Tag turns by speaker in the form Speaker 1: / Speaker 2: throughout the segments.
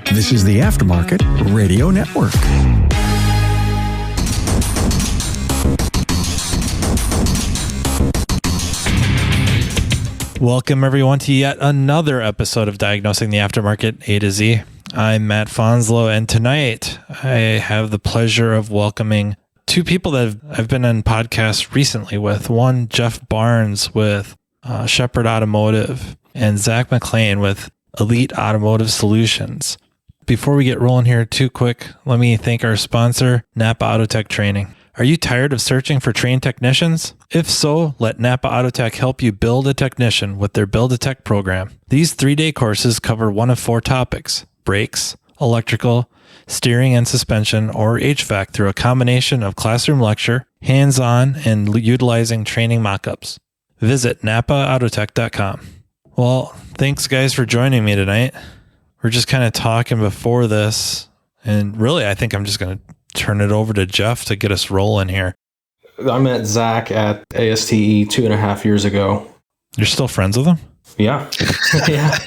Speaker 1: This is the Aftermarket Radio Network.
Speaker 2: Welcome, everyone, to yet another episode of Diagnosing the Aftermarket A to Z. I'm Matt Fonslow, and tonight I have the pleasure of welcoming two people that I've been on podcasts recently with. One, Jeff Barnes with Shepherd Automotive, and Zack McClain with Elite Automotive Solutions. Before we get rolling here, too quick, let me thank our sponsor, Napa Autotech Training. Are you tired of searching for trained technicians? If so, let Napa Autotech help you build a technician with their Build a Tech program. These 3-day courses cover one of 4 topics: brakes, electrical, steering and suspension, or HVAC, through a combination of classroom lecture, hands-on, and utilizing training mock-ups. Visit napaautotech.com. Well, thanks guys for joining me tonight. We're just kind of talking before this, and really I think I'm just going to turn it over to Jeff to get us rolling here.
Speaker 3: I met Zack at ASTE 2.5 years ago.
Speaker 2: You're still friends with him?
Speaker 3: Yeah. Yeah.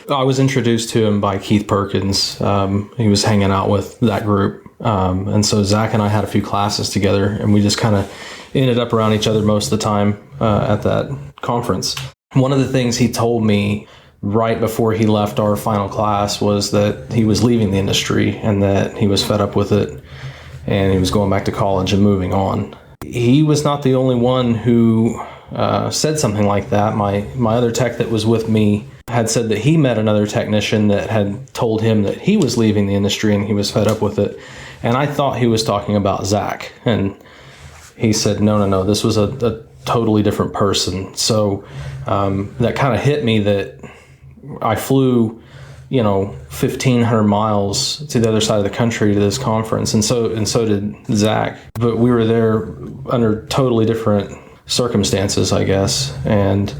Speaker 3: I was introduced to him by Keith Perkins. He was hanging out with that group. And so Zack and I had a few classes together, and we just kind of ended up around each other most of the time at that conference. One of the things he told me right before he left our final class was that he was leaving the industry and that he was fed up with it and he was going back to college and moving on. He was not the only one who said something like that. My other tech that was with me had said that he met another technician that had told him that he was leaving the industry and he was fed up with it. And I thought he was talking about Zack. And he said, no, this was a totally different person. So that kind of hit me that I flew, 1,500 miles to the other side of the country to this conference, and so did Zack. But we were there under totally different circumstances, I guess. And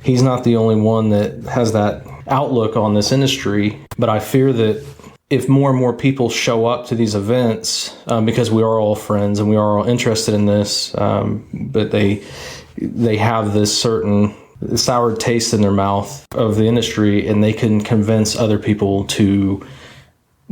Speaker 3: he's not the only one that has that outlook on this industry. But I fear that if more and more people show up to these events, because we are all friends and we are all interested in this, but they have this certain sour taste in their mouth of the industry, and they can convince other people to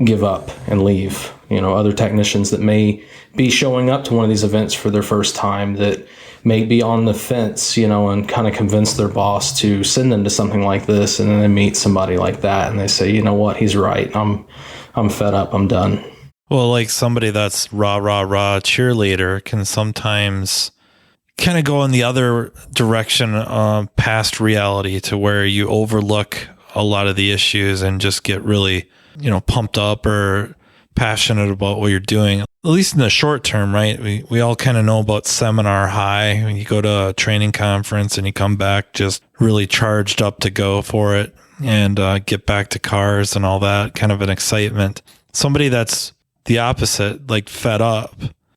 Speaker 3: give up and leave. Other technicians that may be showing up to one of these events for their first time, that may be on the fence, and kind of convince their boss to send them to something like this, and then they meet somebody like that and they say, you know what, he's right, I'm fed up, I'm done.
Speaker 2: Well, like somebody that's rah cheerleader can sometimes kind of go in the other direction, past reality, to where you overlook a lot of the issues and just get really, pumped up or passionate about what you're doing, at least in the short term, right? We all kind of know about seminar high. When you go to a training conference and you come back just really charged up to go for it and get back to cars and all that, kind of an excitement. Somebody that's the opposite, like fed up,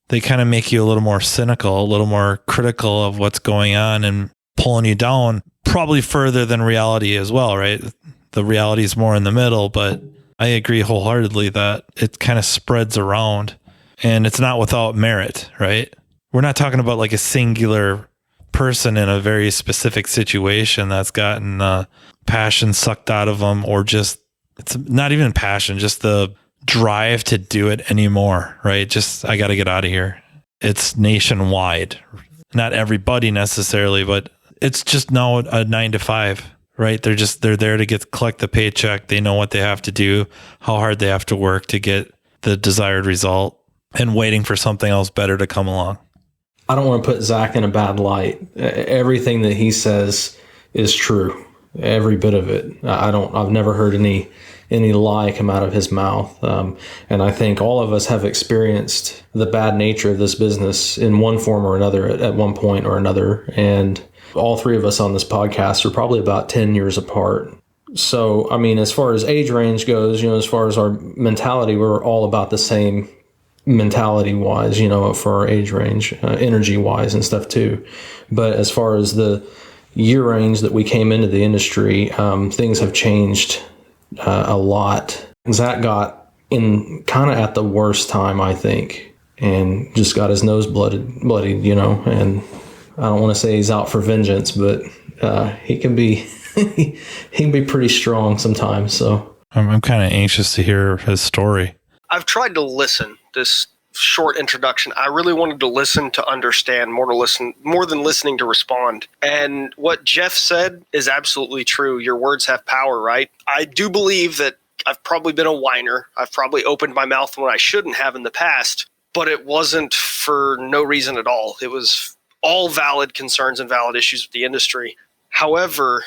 Speaker 2: they kind of make you a little more cynical, a little more critical of what's going on and pulling you down probably further than reality as well, right? The reality is more in the middle, but I agree wholeheartedly that it kind of spreads around and it's not without merit, right? We're not talking about like a singular person in a very specific situation that's gotten passion sucked out of them, or just, it's not even passion, just the drive to do it anymore, right? Just, I got to get out of here. It's nationwide. Not everybody necessarily, but it's just now a 9 to 5, right? They're there to collect the paycheck. They know what they have to do, how hard they have to work to get the desired result, and waiting for something else better to come along.
Speaker 3: I don't want to put Zack in a bad light. Everything that he says is true. Every bit of it. I've never heard any lie come out of his mouth. And I think all of us have experienced the bad nature of this business in one form or another at one point or another. And all three of us on this podcast are probably about 10 years apart. So, as far as age range goes, as far as our mentality, we're all about the same mentality wise, for our age range, energy wise and stuff too. But as far as the year range that we came into the industry, things have changed a lot. Zack got in kind of at the worst time, I think, and just got his nose bloodied, and I don't want to say he's out for vengeance, but he can be he can be pretty strong sometimes. So
Speaker 2: I'm kind of anxious to hear his story.
Speaker 4: I've tried to listen. This short introduction, I really wanted to listen to understand, more than listening to respond. And what Jeff said is absolutely true. Your words have power, right? I do believe that I've probably been a whiner. I've probably opened my mouth when I shouldn't have in the past, but it wasn't for no reason at all. It was all valid concerns and valid issues with the industry. However,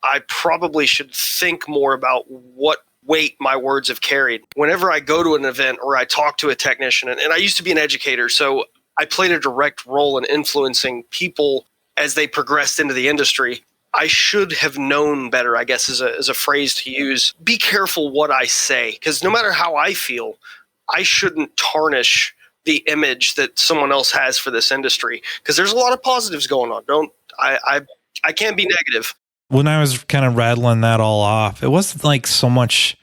Speaker 4: I probably should think more about what weight my words have carried. Whenever I go to an event or I talk to a technician, and I used to be an educator, so I played a direct role in influencing people as they progressed into the industry. I should have known better, I guess, is a phrase to use. Be careful what I say, because no matter how I feel, I shouldn't tarnish the image that someone else has for this industry, because there's a lot of positives going on. I can't be negative.
Speaker 2: When I was kind of rattling that all off, it wasn't like so much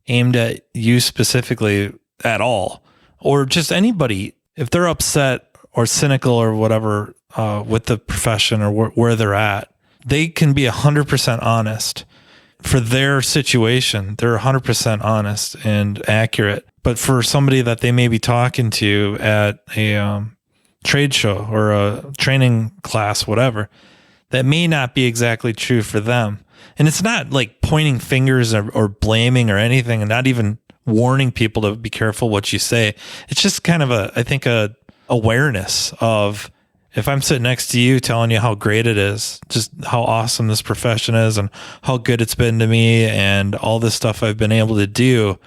Speaker 2: aimed at you specifically at all, or just anybody. If they're upset or cynical or whatever with the profession or where they're at, they can be 100% honest for their situation. They're 100% honest and accurate. But for somebody that they may be talking to at a trade show or a training class, whatever, that may not be exactly true for them. And it's not like pointing fingers or blaming or anything, and not even warning people to be careful what you say. It's just kind of a awareness of, if I'm sitting next to you telling you how great it is, just how awesome this profession is and how good it's been to me and all this stuff I've been able to do,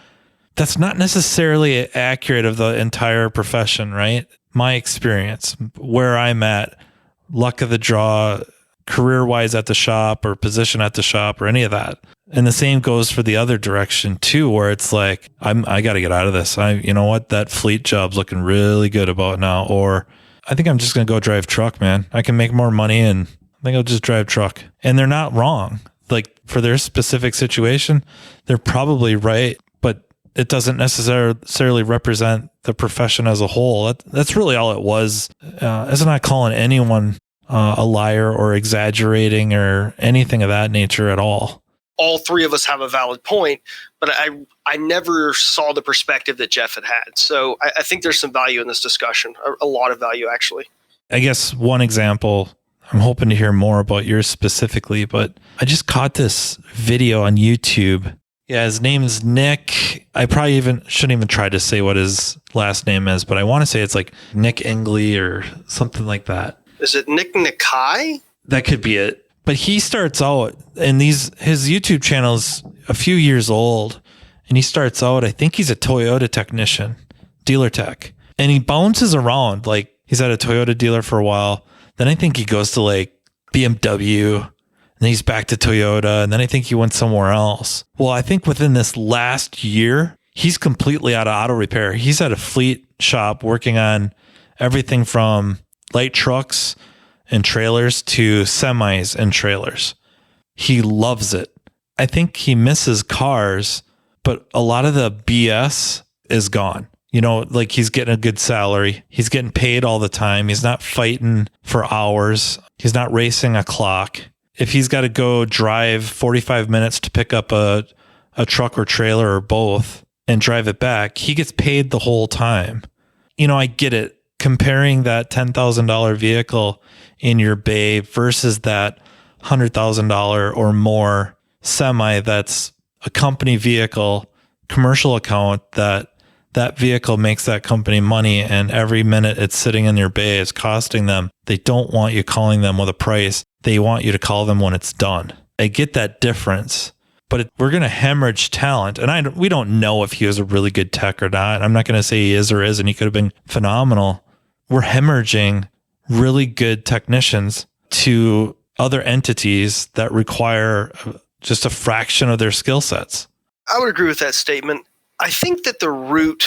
Speaker 2: that's not necessarily accurate of the entire profession, right? My experience, where I'm at, luck of the draw, career-wise at the shop or position at the shop or any of that. And the same goes for the other direction too, where it's like, I got to get out of this. You know what? That fleet job's looking really good about now. Or I think I'm just going to go drive truck, man. I can make more money and I think I'll just drive truck. And they're not wrong. Like, for their specific situation, they're probably right, but it doesn't necessarily represent the profession as a whole. That's really all it was. It's not calling anyone a liar or exaggerating or anything of that nature at all.
Speaker 4: All three of us have a valid point, but I never saw the perspective that Jeff had. So I think there's some value in this discussion, a lot of value, actually.
Speaker 2: I guess one example, I'm hoping to hear more about yours specifically, but I just caught this video on YouTube. Yeah, his name is Nick. I probably shouldn't even try to say what his last name is, but I want to say it's like Nick Engley or something like that.
Speaker 4: Is it Nick Nikai?
Speaker 2: That could be it. But he starts out, and his YouTube channel is a few years old, and he starts out, I think he's a Toyota technician, dealer tech, and he bounces around. Like, he's at a Toyota dealer for a while. Then I think he goes to like BMW, and then he's back to Toyota, and then I think he went somewhere else. Well, I think within this last year, he's completely out of auto repair. He's at a fleet shop working on everything from light trucks and trailers to semis and trailers. He loves it. I think he misses cars, but a lot of the BS is gone. You know, like, he's getting a good salary. He's getting paid all the time. He's not fighting for hours. He's not racing a clock. If he's got to go drive 45 minutes to pick up a truck or trailer or both and drive it back, he gets paid the whole time. You know, I get it. Comparing that $10,000 vehicle in your bay versus that $100,000 or more semi that's a company vehicle, commercial account, that vehicle makes that company money, and every minute it's sitting in your bay is costing them. They don't want you calling them with a price. They want you to call them when it's done. I get that difference, but we're going to hemorrhage talent. And we don't know if he was a really good tech or not. I'm not going to say he is or isn't. He could have been phenomenal. We're hemorrhaging really good technicians to other entities that require just a fraction of their skill sets.
Speaker 4: I would agree with that statement. I think that the root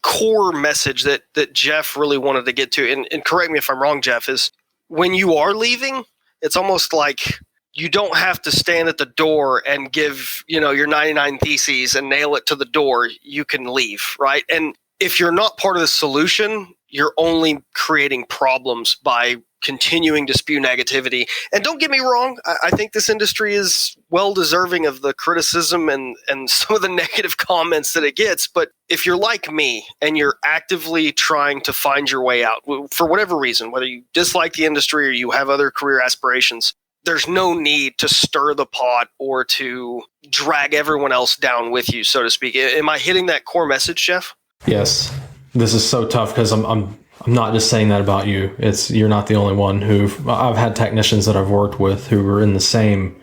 Speaker 4: core message that Jeff really wanted to get to, and correct me if I'm wrong, Jeff, is when you are leaving, it's almost like you don't have to stand at the door and give, your 99 theses and nail it to the door. You can leave, right? And if you're not part of the solution, you're only creating problems by continuing to spew negativity. And don't get me wrong, I think this industry is well deserving of the criticism and some of the negative comments that it gets. But if you're like me and you're actively trying to find your way out for whatever reason, whether you dislike the industry or you have other career aspirations, there's no need to stir the pot or to drag everyone else down with you, so to speak. Am I hitting that core message, Jeff?
Speaker 3: Yes. This is so tough because I'm not just saying that about you. You're not the only one I've had technicians that I've worked with who were in the same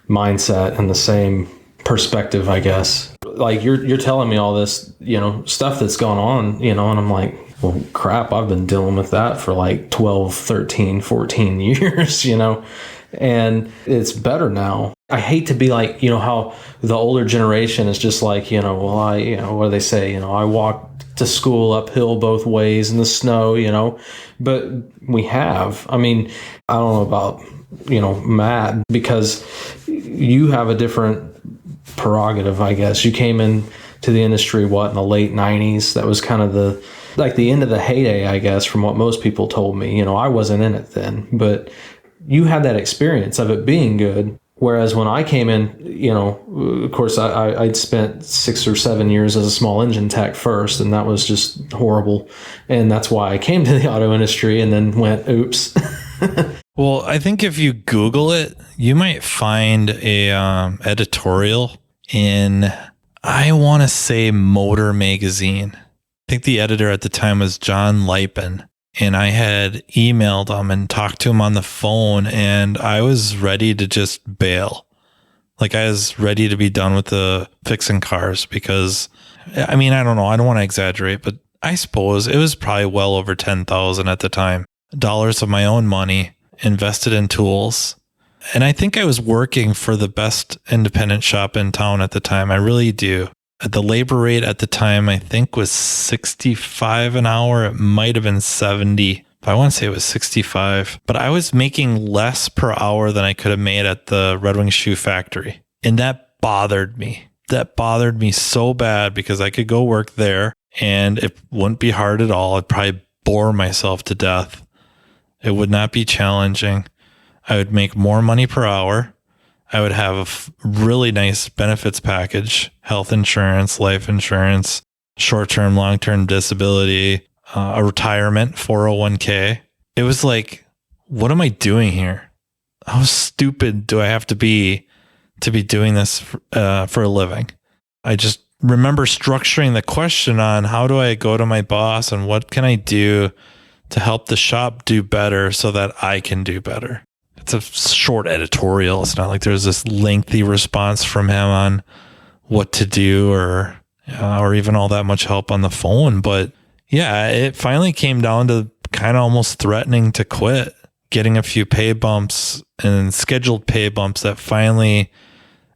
Speaker 3: mindset and the same perspective, I guess. Like you're telling me all this, stuff that's gone on, and I'm like, well, crap, I've been dealing with that for like 12, 13, 14 years, and it's better now. I hate to be like, how the older generation is just like, what do they say? I walked to school uphill both ways in the snow, but we have. I mean, I don't know about, Matt, because you have a different prerogative, I guess. You came in to the industry, in the late 90s? That was kind of the end of the heyday, I guess, from what most people told me. I wasn't in it then, but you had that experience of it being good. Whereas when I came in, of course, I'd spent 6 or 7 years as a small engine tech first, and that was just horrible. And that's why I came to the auto industry and then went, oops.
Speaker 2: Well, I think if you Google it, you might find a editorial in, I want to say, Motor Magazine. I think the editor at the time was John Lipin. And I had emailed him and talked to him on the phone, and I was ready to just bail. Like, I was ready to be done with the fixing cars because, I mean, I don't know. I don't want to exaggerate, but I suppose it was probably well over 10,000 at the time. Dollars of my own money invested in tools. And I think I was working for the best independent shop in town at the time. I really do. The labor rate at the time, I think, was $65 an hour. It might have been 70. I want to say it was 65. But I was making less per hour than I could have made at the Red Wing Shoe Factory. And that bothered me. That bothered me so bad because I could go work there and it wouldn't be hard at all. I'd probably bore myself to death. It would not be challenging. I would make more money per hour. I would have a really nice benefits package, health insurance, life insurance, short-term, long-term disability, a retirement, 401k. It was like, what am I doing here? How stupid do I have to be doing this for a living? I just remember structuring the question on how do I go to my boss and what can I do to help the shop do better so that I can do better. It's a short editorial. It's not like there's this lengthy response from him on what to do or even all that much help on the phone. But yeah, it finally came down to kind of almost threatening to quit, getting a few pay bumps and scheduled pay bumps that finally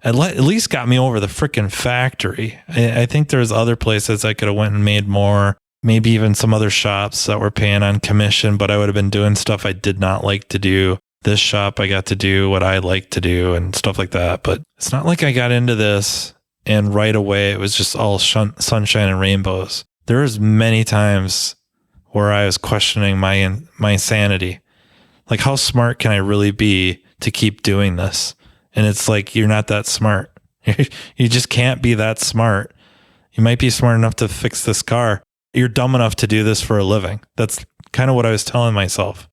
Speaker 2: at least got me over the freaking factory. I think there's other places I could have went and made more, maybe even some other shops that were paying on commission, but I would have been doing stuff I did not like to do. This shop, I got to do what I like to do and stuff like that. But it's not like I got into this and right away it was just all sunshine and rainbows. There was many times where I was questioning my sanity. Like, how smart can I really be to keep doing this? And it's like, you're not that smart. You just can't be that smart. You might be smart enough to fix this car. You're dumb enough to do this for a living. That's kind of what I was telling myself.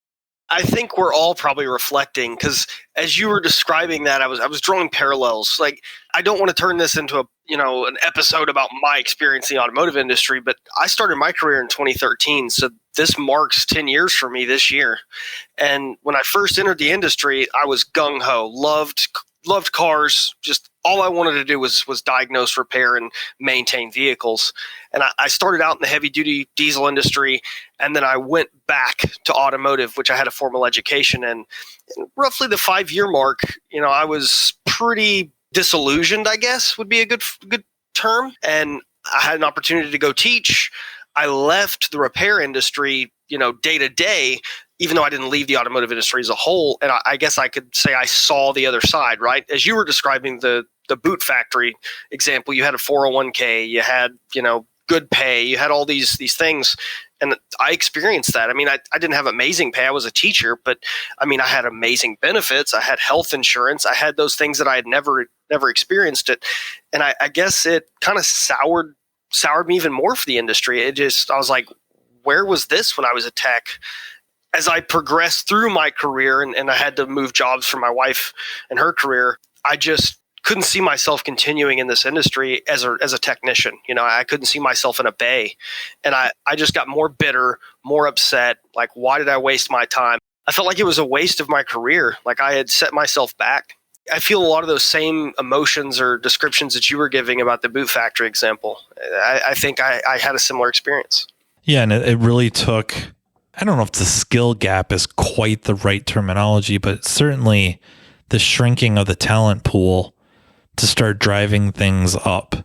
Speaker 4: I think we're all probably reflecting because as you were describing that, I was drawing parallels. Like, I don't want to turn this into an episode about my experience in the automotive industry, but I started my career in 2013. So this marks 10 years for me this year. And when I first entered the industry, I was gung ho, loved cars. Just all I wanted to do was diagnose, repair, and maintain vehicles. And I started out in the heavy duty diesel industry, and then I went back to automotive, which I had a formal education in. And roughly the 5-year mark, I was pretty disillusioned, I guess would be a good term. And I had an opportunity to go teach. I left the repair industry, day to day, even though I didn't leave the automotive industry as a whole. And I guess I could say I saw the other side, right? As you were describing the boot factory example, you had a 401k, you had, good pay, you had all these things. And I experienced that. I mean, I didn't have amazing pay. I was a teacher, but I mean, I had amazing benefits. I had health insurance. I had those things that I had never experienced it. And I guess it kind of soured me even more for the industry. I was like, where was this when I was a tech? As I progressed through my career and I had to move jobs for my wife and her career, I just couldn't see myself continuing in this industry as a technician. You know, I couldn't see myself in a bay. And I just got more bitter, more upset. Like, why did I waste my time? I felt like it was a waste of my career. Like I had set myself back. I feel a lot of those same emotions or descriptions that you were giving about the boot factory example. I think I had a similar experience.
Speaker 2: Yeah, and it really took, I don't know if the skill gap is quite the right terminology, but certainly the shrinking of the talent pool to start driving things up.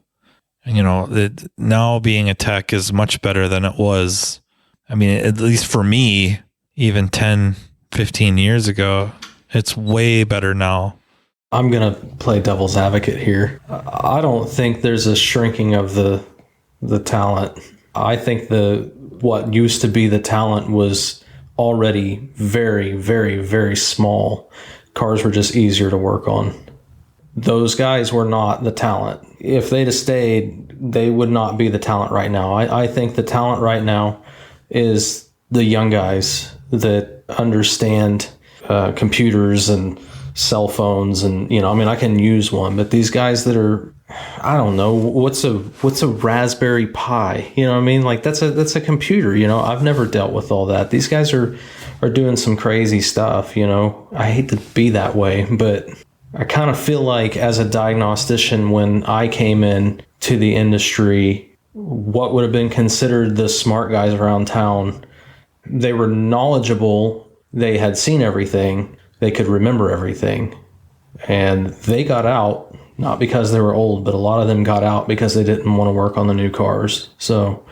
Speaker 2: You know, now being a tech is much better than it was. I mean, at least for me, even 10, 15 years ago, it's way better now.
Speaker 3: I'm going to play devil's advocate here. I don't think there's a shrinking of the talent. I think what used to be the talent was already very, very, very small. Cars were just easier to work on. Those guys were not the talent. If they'd have stayed, they would not be the talent right now. I think the talent right now is the young guys that understand computers and cell phones, and I mean, I can use one, but these guys that are, I don't know, what's a Raspberry Pi? You know what I mean? Like that's a computer. I've never dealt with all that. These guys are doing some crazy stuff. I hate to be that way, but I kind of feel like as a diagnostician, when I came in to the industry, what would have been considered the smart guys around town, they were knowledgeable. They had seen everything. They could remember everything. And they got out, not because they were old, but a lot of them got out because they didn't want to work on the new cars. So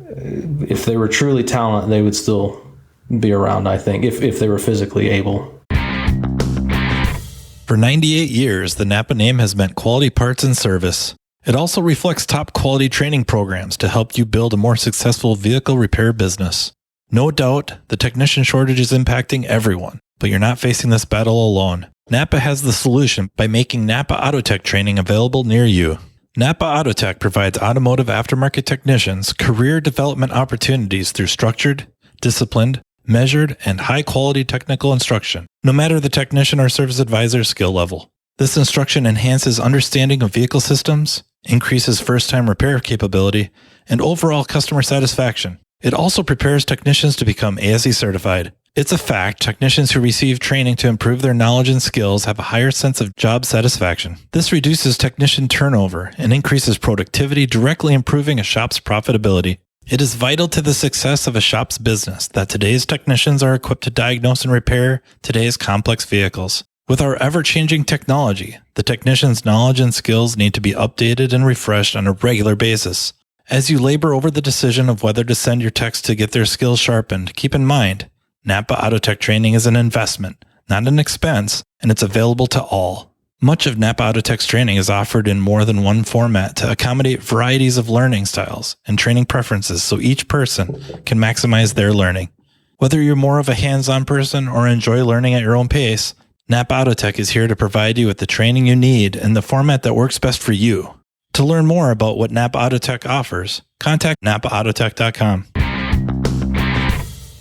Speaker 3: if they were truly talented, they would still be around, I think, if they were physically able.
Speaker 2: For 98 years, the Napa name has meant quality parts and service. It also reflects top quality training programs to help you build a more successful vehicle repair business. No doubt, the technician shortage is impacting everyone, but you're not facing this battle alone. Napa has the solution by making Napa Autotech training available near you. Napa Autotech provides automotive aftermarket technicians career development opportunities through structured, disciplined, measured, and high-quality technical instruction, no matter the technician or service advisor skill level. This instruction enhances understanding of vehicle systems, increases first-time repair capability, and overall customer satisfaction. It also prepares technicians to become ASE certified. It's a fact technicians who receive training to improve their knowledge and skills have a higher sense of job satisfaction. This reduces technician turnover and increases productivity, directly improving a shop's profitability. It is vital to the success of a shop's business that today's technicians are equipped to diagnose and repair today's complex vehicles. With our ever-changing technology, the technician's knowledge and skills need to be updated and refreshed on a regular basis. As you labor over the decision of whether to send your techs to get their skills sharpened, keep in mind, Napa Autotech training is an investment, not an expense, and it's available to all. Much of Napa Autotech's training is offered in more than one format to accommodate varieties of learning styles and training preferences so each person can maximize their learning. Whether you're more of a hands-on person or enjoy learning at your own pace, Napa Autotech is here to provide you with the training you need in the format that works best for you. To learn more about what Napa Autotech offers, contact napaautotech.com.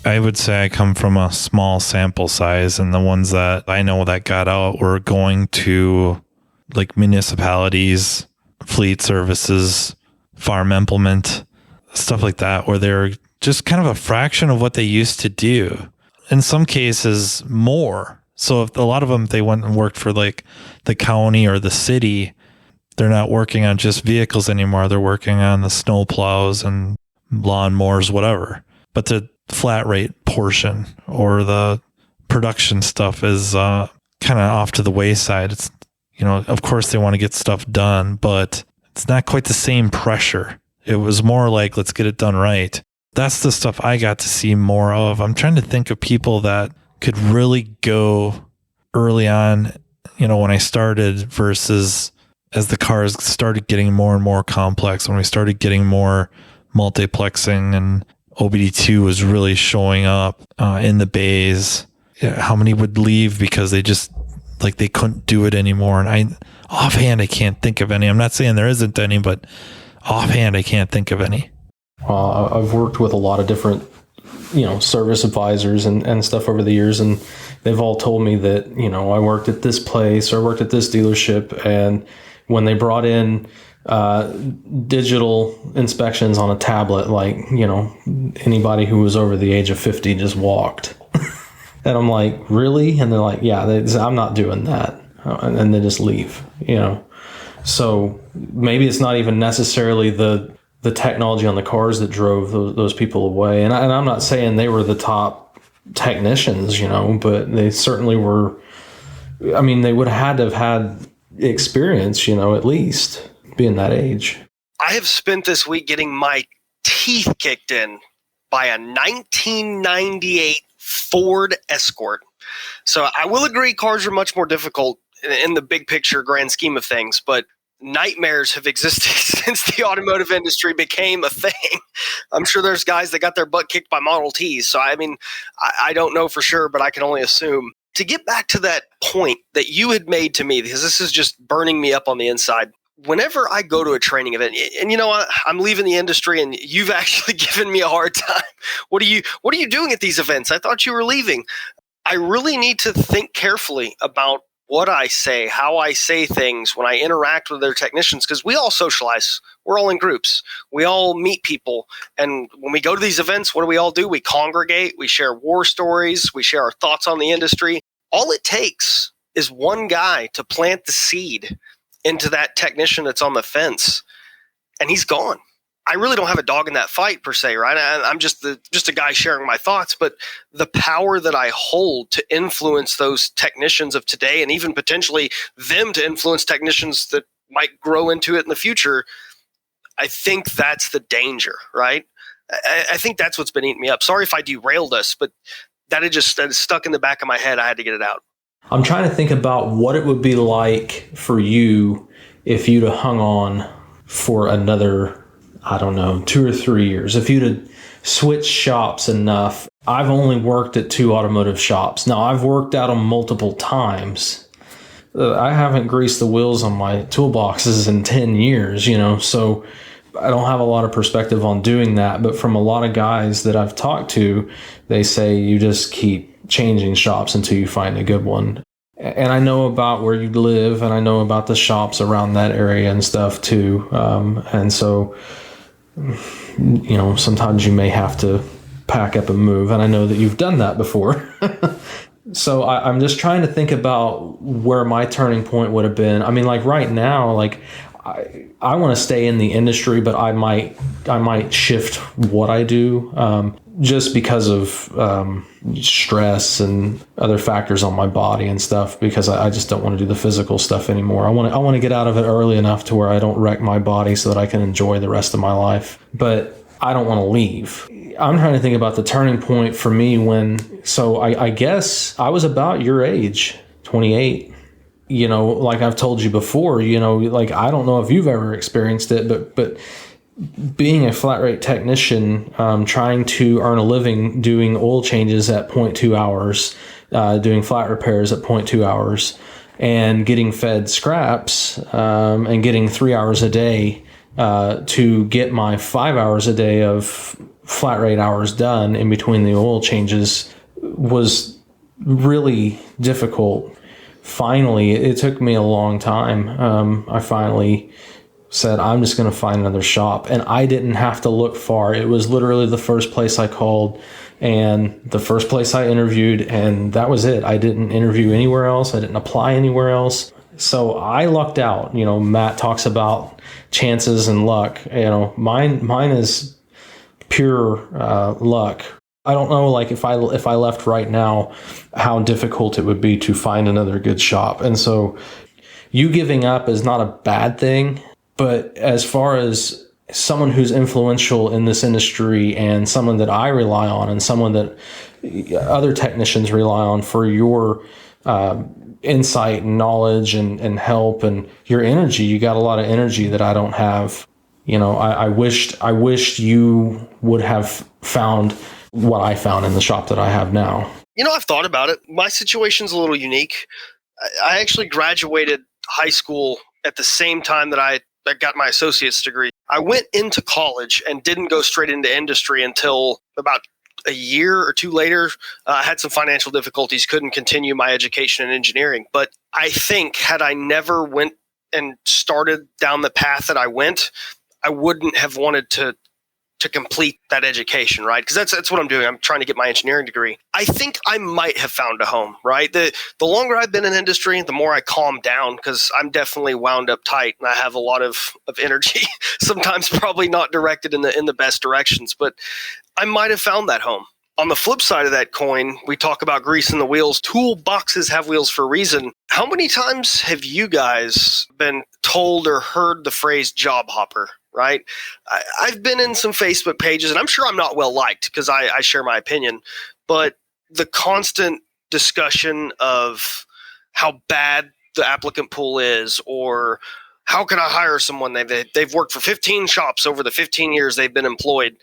Speaker 2: I would say I come from a small sample size, and the ones that I know that got out were going to like municipalities, fleet services, farm implement, stuff like that, where they're just kind of a fraction of what they used to do. In some cases, more. So if a lot of them, they went and worked for like the county or the city, they're not working on just vehicles anymore. They're working on the snow plows and lawnmowers, whatever. But the flat rate portion or the production stuff is kind of off to the wayside. It's, of course they want to get stuff done, but it's not quite the same pressure. It was more like, let's get it done right. That's the stuff I got to see more of. I'm trying to think of people that could really go early on, when I started versus as the cars started getting more and more complex, when we started getting more multiplexing and OBD2 was really showing up in the bays, how many would leave because they just like they couldn't do it anymore? And offhand, I can't think of any. I'm not saying there isn't any, but offhand, I can't think of any.
Speaker 3: Well, I've worked with a lot of different, service advisors and stuff over the years, and they've all told me that, I worked at this place or I worked at this dealership, and when they brought in digital inspections on a tablet, like, anybody who was over the age of 50 just walked. And I'm like, really? And they're like, yeah, I'm not doing that. And they just leave, So maybe it's not even necessarily the technology on the cars that drove those people away. And I'm not saying they were the top technicians, but they certainly were. I mean, they would have had to have had experience, at least being that age.
Speaker 4: I have spent this week getting my teeth kicked in by a 1998 Ford Escort. So I will agree cars are much more difficult in the big picture grand scheme of things, but nightmares have existed since the automotive industry became a thing. I'm sure there's guys that got their butt kicked by Model Ts. So, I mean, I don't know for sure, but I can only assume. To get back to that point that you had made to me, because this is just burning me up on the inside. Whenever I go to a training event, and I'm leaving the industry and you've actually given me a hard time. What are you doing at these events? I thought you were leaving. I really need to think carefully about what I say, how I say things when I interact with their technicians, because we all socialize. We're all in groups. We all meet people. And when we go to these events, what do? We congregate. We share war stories. We share our thoughts on the industry. All it takes is one guy to plant the seed into that technician that's on the fence, and he's gone. I really don't have a dog in that fight per se, right? I'm just a guy sharing my thoughts, but the power that I hold to influence those technicians of today, and even potentially them to influence technicians that might grow into it in the future, I think that's the danger, right? I think that's what's been eating me up. Sorry if I derailed us, but that is stuck in the back of my head. I had to get it out.
Speaker 3: I'm trying to think about what it would be like for you if you'd have hung on for another, 2 or 3 years. If you'd have switched shops enough. I've only worked at 2 automotive shops. Now, I've worked at them multiple times. I haven't greased the wheels on my toolboxes in 10 years, so I don't have a lot of perspective on doing that. But from a lot of guys that I've talked to, they say you just keep changing shops until you find a good one. And I know about where you live, and I know about the shops around that area and stuff too. And so, sometimes you may have to pack up and move. And I know that you've done that before. So I'm just trying to think about where my turning point would have been. I mean, like right now, like I want to stay in the industry, but I might shift what I do, just because of stress and other factors on my body and stuff, because I just don't want to do the physical stuff anymore. I want to get out of it early enough to where I don't wreck my body so that I can enjoy the rest of my life. But I don't want to leave. I'm trying to think about the turning point for me so I guess I was about your age, 28. Like I've told you before, like I don't know if you've ever experienced it, but being a flat rate technician, trying to earn a living doing oil changes at 0.2 hours, doing flat repairs at 0.2 hours, and getting fed scraps, and getting 3 hours a day to get my 5 hours a day of flat rate hours done in between the oil changes was really difficult. Finally, it took me a long time. I finally said, I'm just going to find another shop. And I didn't have to look far. It was literally the first place I called and the first place I interviewed. And that was it. I didn't interview anywhere else. I didn't apply anywhere else. So I lucked out. Matt talks about chances and luck. Mine is pure luck. I don't know, like if I left right now, how difficult it would be to find another good shop. And so you giving up is not a bad thing. But as far as someone who's influential in this industry and someone that I rely on and someone that other technicians rely on for your insight and knowledge and help and your energy. You got a lot of energy that I don't have. I wished you would have found what I found in the shop that I have now.
Speaker 4: I've thought about it. My situation's a little unique. I actually graduated high school at the same time that I got my associate's degree. I went into college and didn't go straight into industry until about a year or two later. I had some financial difficulties, couldn't continue my education in engineering. But I think had I never went and started down the path that I went, I wouldn't have wanted to complete that education, right? Because that's what I'm doing. I'm trying to get my engineering degree. I think I might have found a home, right? The longer I've been in industry, the more I calm down, because I'm definitely wound up tight and I have a lot of energy, sometimes probably not directed in the best directions, but I might have found that home. On the flip side of that coin, we talk about greasing the wheels. Toolboxes have wheels for a reason. How many times have you guys been told or heard the phrase job hopper? Right? I've been in some Facebook pages, and I'm sure I'm not well liked because I share my opinion, but the constant discussion of how bad the applicant pool is, or how can I hire someone? They've worked for 15 shops over the 15 years they've been employed.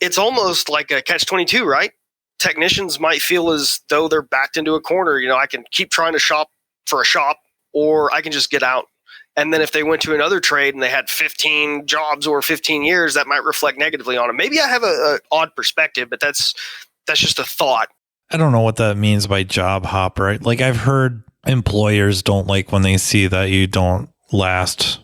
Speaker 4: It's almost like a catch-22, right? Technicians might feel as though they're backed into a corner. I can keep trying to shop for a shop, or I can just get out. And then if they went to another trade and they had 15 jobs over 15 years, that might reflect negatively on them. Maybe I have a odd perspective, but that's just a thought.
Speaker 2: I don't know what that means by job hopper. Like, I've heard employers don't like when they see that you don't last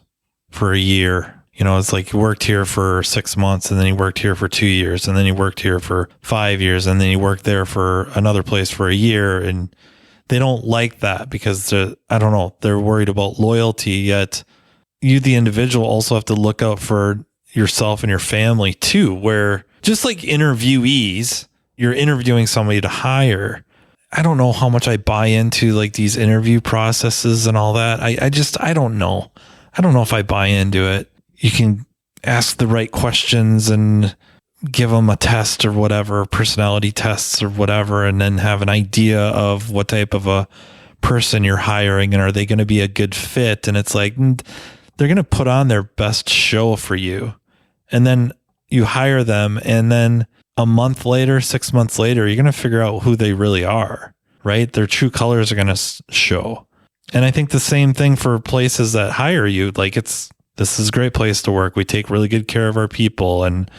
Speaker 2: for a year. It's like you worked here for 6 months, and then you worked here for 2 years, and then you worked here for 5 years, and then you worked there for another place for a year. And they don't like that because they're worried about loyalty. Yet you, the individual, also have to look out for yourself and your family too, where just like interviewees, you're interviewing somebody to hire. I don't know how much I buy into like these interview processes and all that. I don't know. I don't know if I buy into it. You can ask the right questions and give them a test or whatever, personality tests or whatever, and then have an idea of what type of a person you're hiring and are they going to be a good fit. And it's like, they're going to put on their best show for you. And then you hire them. And then a month later, 6 months later, you're going to figure out who they really are, right? Their true colors are going to show. And I think the same thing for places that hire you. Like, this is a great place to work. We take really good care of our people and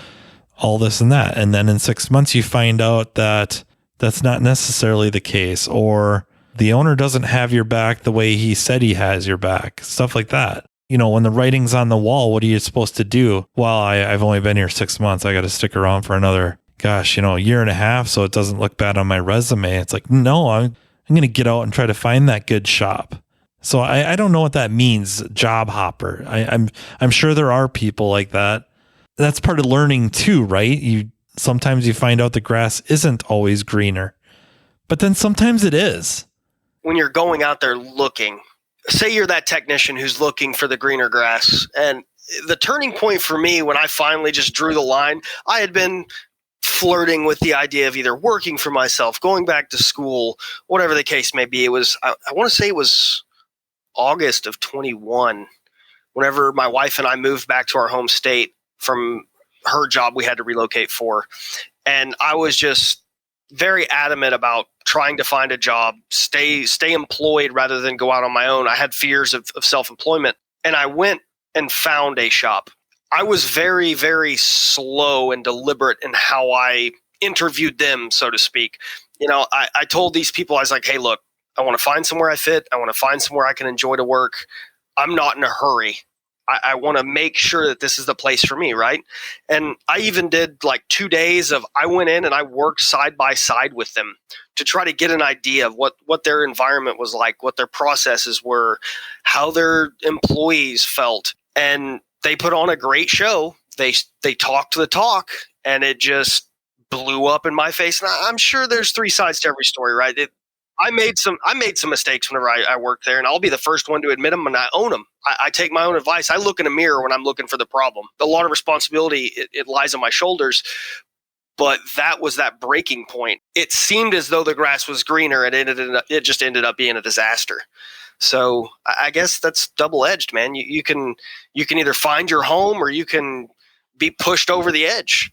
Speaker 2: all this and that. And then in 6 months, you find out that that's not necessarily the case, or the owner doesn't have your back the way he said he has your back, stuff like that. When the writing's on the wall, what are you supposed to do? Well, I've only been here 6 months. I got to stick around for another, a year and a half, so it doesn't look bad on my resume. It's like, no, I'm going to get out and try to find that good shop. So I don't know what that means, job hopper. I'm sure there are people like that. That's part of learning too, right? Sometimes you find out the grass isn't always greener, but then sometimes it is.
Speaker 4: When you're going out there looking, say you're that technician who's looking for the greener grass. And the turning point for me, when I finally just drew the line, I had been flirting with the idea of either working for myself, going back to school, whatever the case may be. It was, I want to say it was August of 21, whenever my wife and I moved back to our home state from her job we had to relocate for. And I was just very adamant about trying to find a job, stay employed rather than go out on my own. I had fears of self-employment, and I went and found a shop. I was very, very slow and deliberate in how I interviewed them, so to speak. I told these people, I was like, hey, look, I want to find somewhere I fit. I want to find somewhere I can enjoy to work. I'm not in a hurry. I want to make sure that this is the place for me, right? And I even did like 2 days of, I went in and I worked side by side with them to try to get an idea of what their environment was like, what their processes were, how their employees felt. And they put on a great show. They talked the talk, and it just blew up in my face. And I'm sure there's three sides to every story, right? I made some mistakes whenever I worked there, and I'll be the first one to admit them, and I own them. I take my own advice. I look in a mirror when I'm looking for the problem. A lot of responsibility, it lies on my shoulders. but that was that breaking point. It seemed as though the grass was greener, and it just ended up being a disaster. So I guess that's double-edged, man. You can either find your home or you can be pushed over the edge.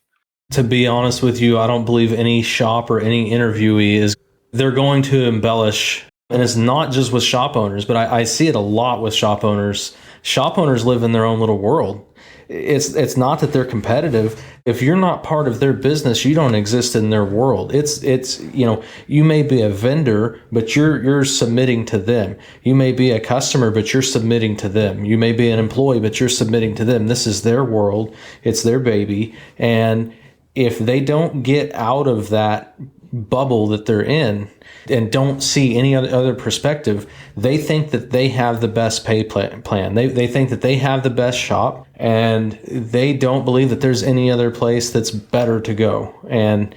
Speaker 3: To be honest with you, I don't believe any shop or any interviewee they're going to embellish. And it's not just with shop owners, but I see it a lot with shop owners. Shop owners live in their own little world. It's not that they're competitive. If you're not part of their business, you don't exist in their world. It's you may be a vendor, but you're submitting to them. You may be a customer, but you're submitting to them. You may be an employee, but you're submitting to them. This is their world. It's their baby. And if they don't get out of that bubble that they're in and don't see any other perspective, they think that they have the best pay plan. They think that they have the best shop, and they don't believe that there's any other place that's better to go. And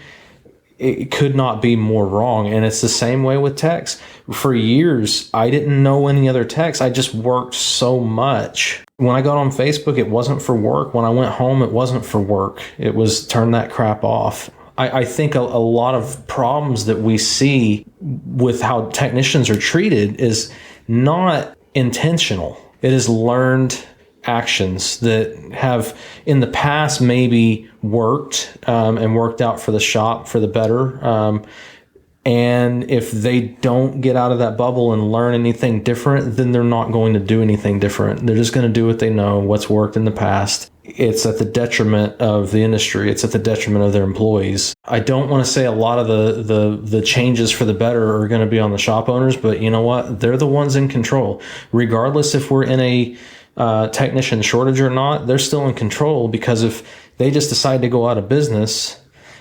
Speaker 3: it could not be more wrong. And it's the same way with techs. For years, I didn't know any other techs. I just worked so much. When I got on Facebook, it wasn't for work. When I went home, it wasn't for work. It was turn that crap off. I think a lot of problems that we see with how technicians are treated is not intentional. It is learned actions that have in the past maybe worked and worked out for the shop for the better. And if they don't get out of that bubble and learn anything different, then they're not going to do anything different. They're just going to do what they know, what's worked in the past. It's at the detriment of the industry. It's at the detriment of their employees. I don't want to say a lot of the changes for the better are going to be on the shop owners, but you know what? They're the ones in control. Regardless if we're in a technician shortage or not, they're still in control, because if they just decide to go out of business,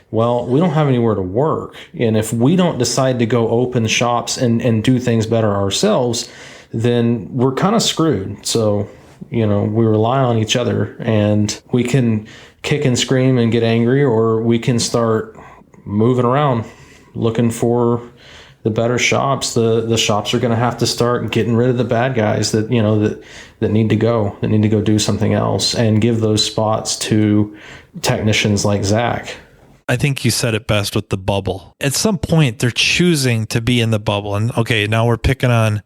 Speaker 3: well, we don't have anywhere to work. And if we don't decide to go open shops and do things better ourselves, then we're kind of screwed. So, we rely on each other, and we can kick and scream and get angry, or we can start moving around looking for the better shops. The shops are going to have to start getting rid of the bad guys that need to go do something else, and give those spots to technicians like Zack.
Speaker 2: I think you said it best with the bubble. At some point, they're choosing to be in the bubble. And okay, now we're picking on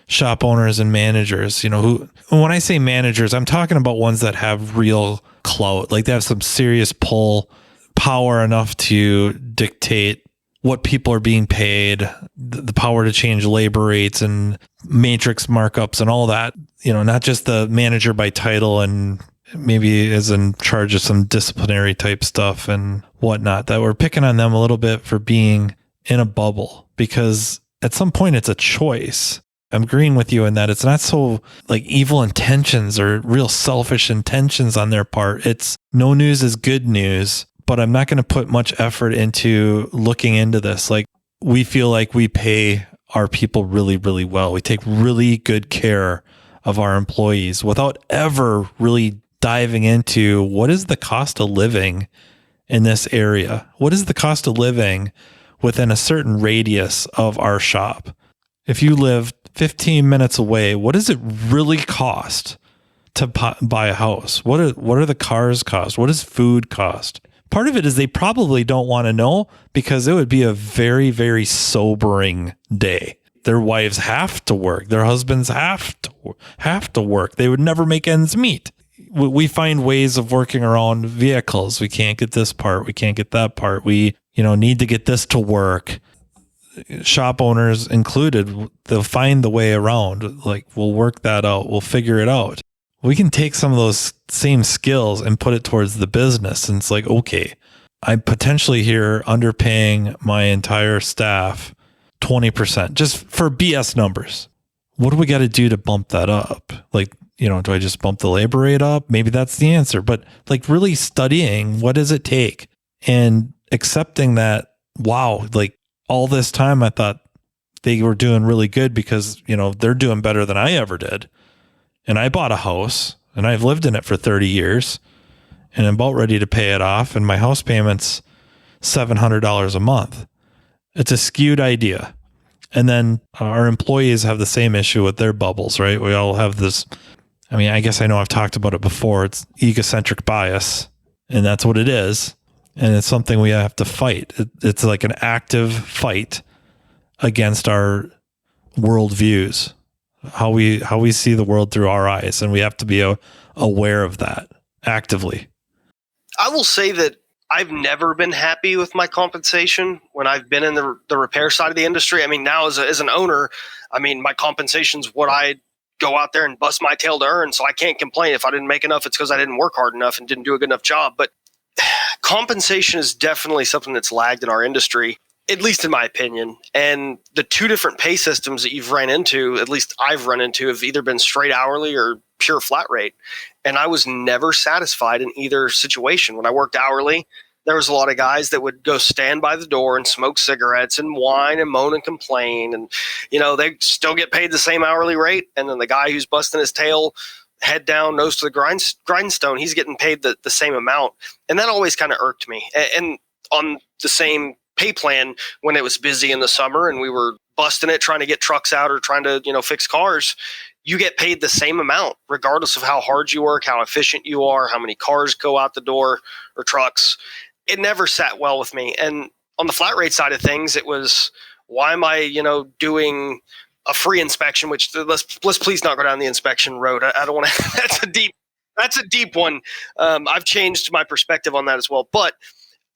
Speaker 2: shop owners and managers, who, when I say managers, I'm talking about ones that have real clout, like they have some serious pull, power enough to dictate what people are being paid, the power to change labor rates and matrix markups and all that, not just the manager by title and maybe is in charge of some disciplinary type stuff and whatnot, that we're picking on them a little bit for being in a bubble, because at some point it's a choice. I'm agreeing with you in that it's not so like evil intentions or real selfish intentions on their part. It's no news is good news, but I'm not going to put much effort into looking into this. Like, we feel like we pay our people really, really well. We take really good care of our employees without ever really diving into what is the cost of living in this area? What is the cost of living within a certain radius of our shop? If you live 15 minutes away, what does it really cost to buy a house? What are the cars cost? What does food cost? Part of it is they probably don't want to know, because it would be a very, very sobering day. Their wives have to work. Their husbands have to work. They would never make ends meet. We find ways of working around vehicles. We can't get this part. We can't get that part. We, need to get this to work. Shop owners included, they'll find the way around. Like, we'll work that out. We'll figure it out. We can take some of those same skills and put it towards the business. And it's like, okay, I'm potentially here underpaying my entire staff 20% just for BS numbers. What do we got to do to bump that up? Like, do I just bump the labor rate up? Maybe that's the answer. But like, really studying, what does it take? And accepting that, wow, like, all this time I thought they were doing really good because, they're doing better than I ever did. And I bought a house and I've lived in it for 30 years and I'm about ready to pay it off. And my house payment's $700 a month. It's a skewed idea. And then our employees have the same issue with their bubbles, right? We all have this, I guess I know I've talked about it before. It's egocentric bias, and that's what it is. And it's something we have to fight. It's like an active fight against our worldviews, how we see the world through our eyes. And we have to be aware of that actively.
Speaker 4: I will say that I've never been happy with my compensation when I've been in the repair side of the industry. I mean, now as an owner, I mean, my compensation's what I go out there and bust my tail to earn. So I can't complain. If I didn't make enough, it's because I didn't work hard enough and didn't do a good enough job. But compensation is definitely something that's lagged in our industry, at least in my opinion. And the two different pay systems that you've run into, at least I've run into, have either been straight hourly or pure flat rate. And I was never satisfied in either situation. When I worked hourly, there was a lot of guys that would go stand by the door and smoke cigarettes and whine and moan and complain. And, you know, they still get paid the same hourly rate. And then the guy who's busting his tail, head down, nose to the grindstone, he's getting paid the same amount. And that always kind of irked me. And on the same pay plan, when it was busy in the summer and we were busting it, trying to get trucks out or trying to, fix cars, you get paid the same amount, regardless of how hard you work, how efficient you are, how many cars go out the door or trucks. It never sat well with me. And on the flat rate side of things, it was, why am I, doing a free inspection, which let's please not go down the inspection road. I don't want to, that's a deep one. I've changed my perspective on that as well, but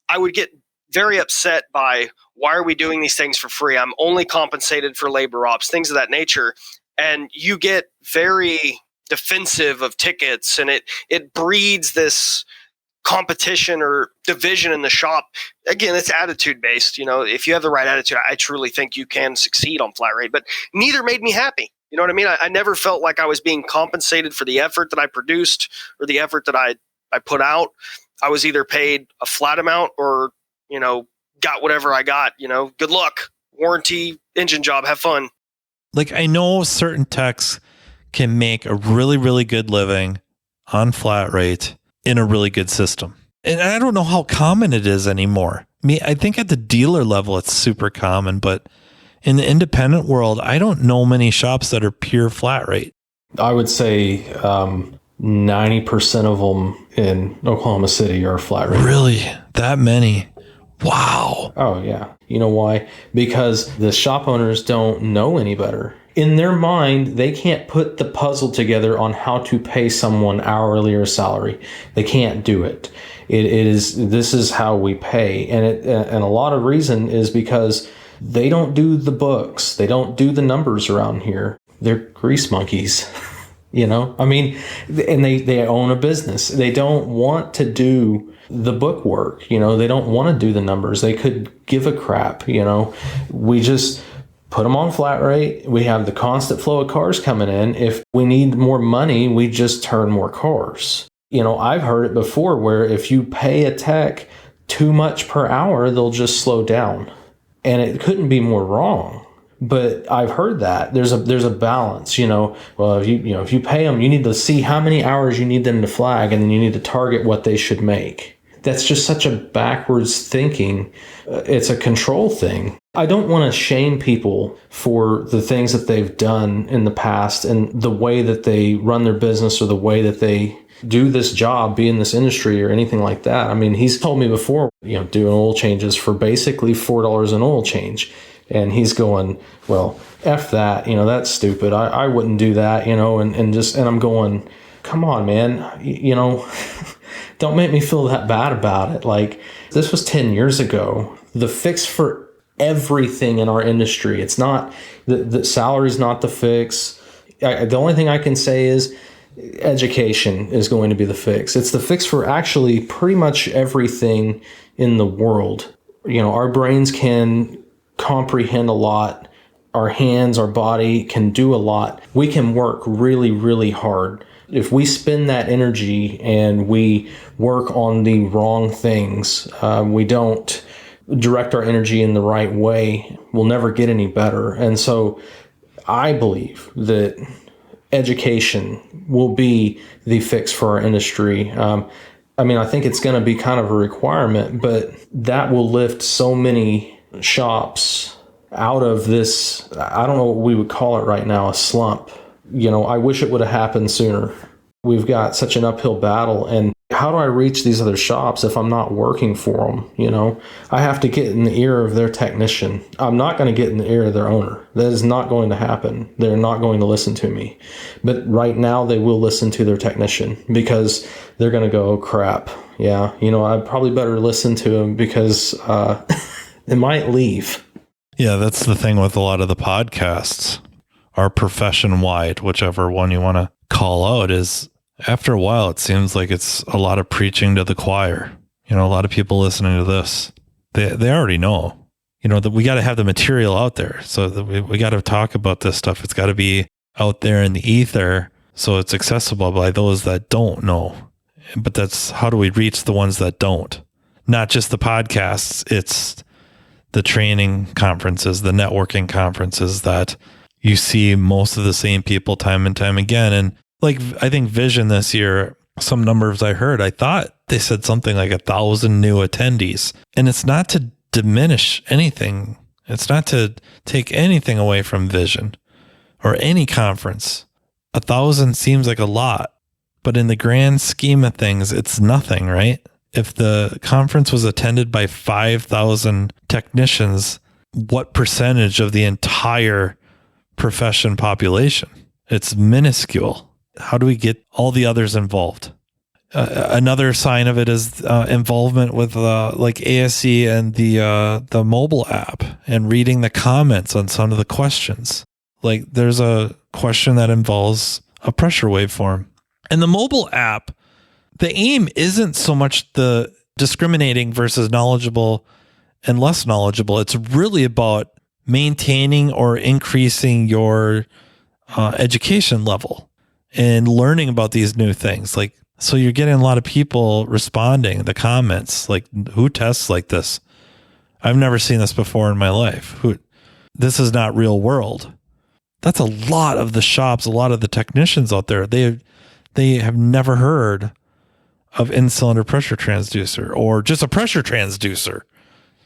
Speaker 4: I would get very upset by, why are we doing these things for free? I'm only compensated for labor ops, things of that nature. And you get very defensive of tickets, and it breeds this competition or division in the shop. Again, it's attitude based. If you have the right attitude, I truly think you can succeed on flat rate, but neither made me happy. You know what I mean? I never felt like I was being compensated for the effort that I produced or the effort that I put out. I was either paid a flat amount or, got whatever I got, good luck, warranty, engine job, have fun.
Speaker 2: Like, I know certain techs can make a really, really good living on flat rate in a really good system. And I don't know how common it is anymore. I think at the dealer level, it's super common, but in the independent world, I don't know many shops that are pure flat rate.
Speaker 3: I would say 90% of them in Oklahoma City are flat rate.
Speaker 2: Really? That many? Wow.
Speaker 3: Oh, yeah. You know why? Because the shop owners don't know any better. In their mind, they can't put the puzzle together on how to pay someone hourly or salary. They can't do it. This is how we pay. And a lot of reason is because they don't do the books. They don't do the numbers around here. They're grease monkeys, and they own a business. They don't want to do the book work. They don't want to do the numbers. They could give a crap. We just put them on flat rate. We have the constant flow of cars coming in. If we need more money, we just turn more cars. I've heard it before where if you pay a tech too much per hour, they'll just slow down. And it couldn't be more wrong. But I've heard that there's a balance, well, if you pay them, you need to see how many hours you need them to flag, and then you need to target what they should make. That's just such a backwards thinking. It's a control thing. I don't want to shame people for the things that they've done in the past and the way that they run their business or the way that they do this job, be in this industry or anything like that. He's told me before, doing oil changes for basically $4 an oil change. And he's going, well, F that, that's stupid. I wouldn't do that, and I'm going, come on, man, don't make me feel that bad about it. Like, this was 10 years ago. The fix for everything in our industry, it's not, the salary's not the fix. The only thing I can say is education is going to be the fix. It's the fix for actually pretty much everything in the world. Our brains can comprehend a lot. Our hands, our body can do a lot. We can work really, really hard. If we spend that energy and we work on the wrong things, we don't direct our energy in the right way, we'll never get any better. And so I believe that education will be the fix for our industry. I think it's going to be kind of a requirement, but that will lift so many shops out of this, I don't know what we would call it right now, a slump. I wish it would have happened sooner. we've got such an uphill battle. And how do I reach these other shops if I'm not working for them? You know, I have to get in the ear of their technician. I'm not going to get in the ear of their owner. That is not going to happen. They're not going to listen to me. But right now they will listen to their technician because they're going to go, oh, crap. Yeah, you know, I probably better listen to him because it might leave.
Speaker 2: Yeah, that's the thing with a lot of the podcasts. Our profession-wide, whichever one you want to call out, is after a while, it seems like it's a lot of preaching to the choir. You know, a lot of people listening to this, they already know, you know, that we got to have the material out there. So that we got to talk about this stuff. It's got to be out there in the ether so it's accessible by those that don't know. But that's how do we reach the ones that don't? Not just the podcasts. It's the training conferences, the networking conferences that you see most of the same people time and time again. And like, I think Vision this year, some numbers I heard, I thought they said something like 1,000 new attendees. And it's not to diminish anything. It's not to take anything away from Vision or any conference. 1,000 seems like a lot, but in the grand scheme of things, it's nothing, right? If the conference was attended by 5,000 technicians, what percentage of the entire profession population? It's minuscule. How do we get all the others involved? Another sign of it is involvement with like ASE and the mobile app and reading the comments on some of the questions. Like there's a question that involves a pressure waveform. And the mobile app, the aim isn't so much the discriminating versus knowledgeable and less knowledgeable. It's really about maintaining or increasing your education level and learning about these new things. Like, so you're getting a lot of people responding, the comments, like, who tests like this? I've never seen this before in my life. This is not real world. That's a lot of the shops, a lot of the technicians out there. They have never heard of in-cylinder pressure transducer or just a pressure transducer.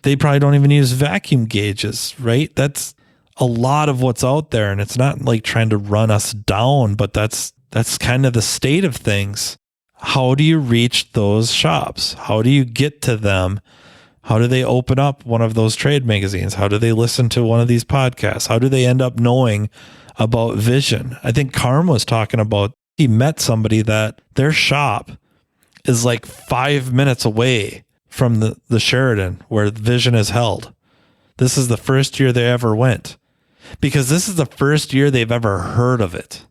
Speaker 2: They probably don't even use vacuum gauges, right? That's a lot of what's out there. And it's not like trying to run us down, but that's kind of the state of things. How do you reach those shops? How do you get to them? How do they open up one of those trade magazines? How do they listen to one of these podcasts? How do they end up knowing about Vision? I think Carm was talking about, he met somebody that their shop is like 5 minutes away from the Sheridan where Vision is held. This is the first year they ever went because this is the first year they've ever heard of it.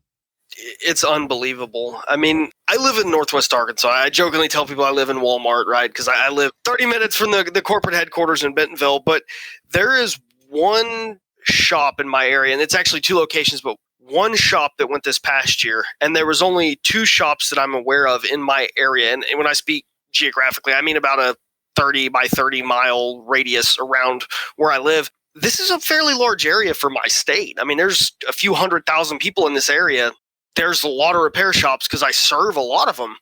Speaker 4: It's unbelievable. I mean, I live in Northwest Arkansas. I jokingly tell people I live in Walmart, right? Because I live 30 minutes from the corporate headquarters in Bentonville. But there is one shop in my area, and it's actually two locations, but one shop that went this past year. And there was only two shops that I'm aware of in my area. And when I speak geographically, I mean about a 30 by 30 mile radius around where I live. This is a fairly large area for my state. I mean, there's a few 100,000 people in this area. There's a lot of repair shops because I serve a lot of them.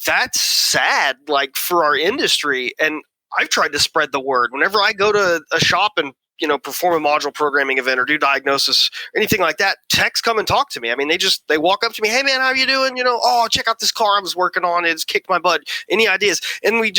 Speaker 4: That's sad, like, for our industry. And I've tried to spread the word. Whenever I go to a shop and, you know, perform a module programming event or do diagnosis or anything like that, techs come and talk to me. I mean, they walk up to me, hey man, how you doing? You know, oh, check out this car I was working on. It's kicked my butt. Any ideas? And we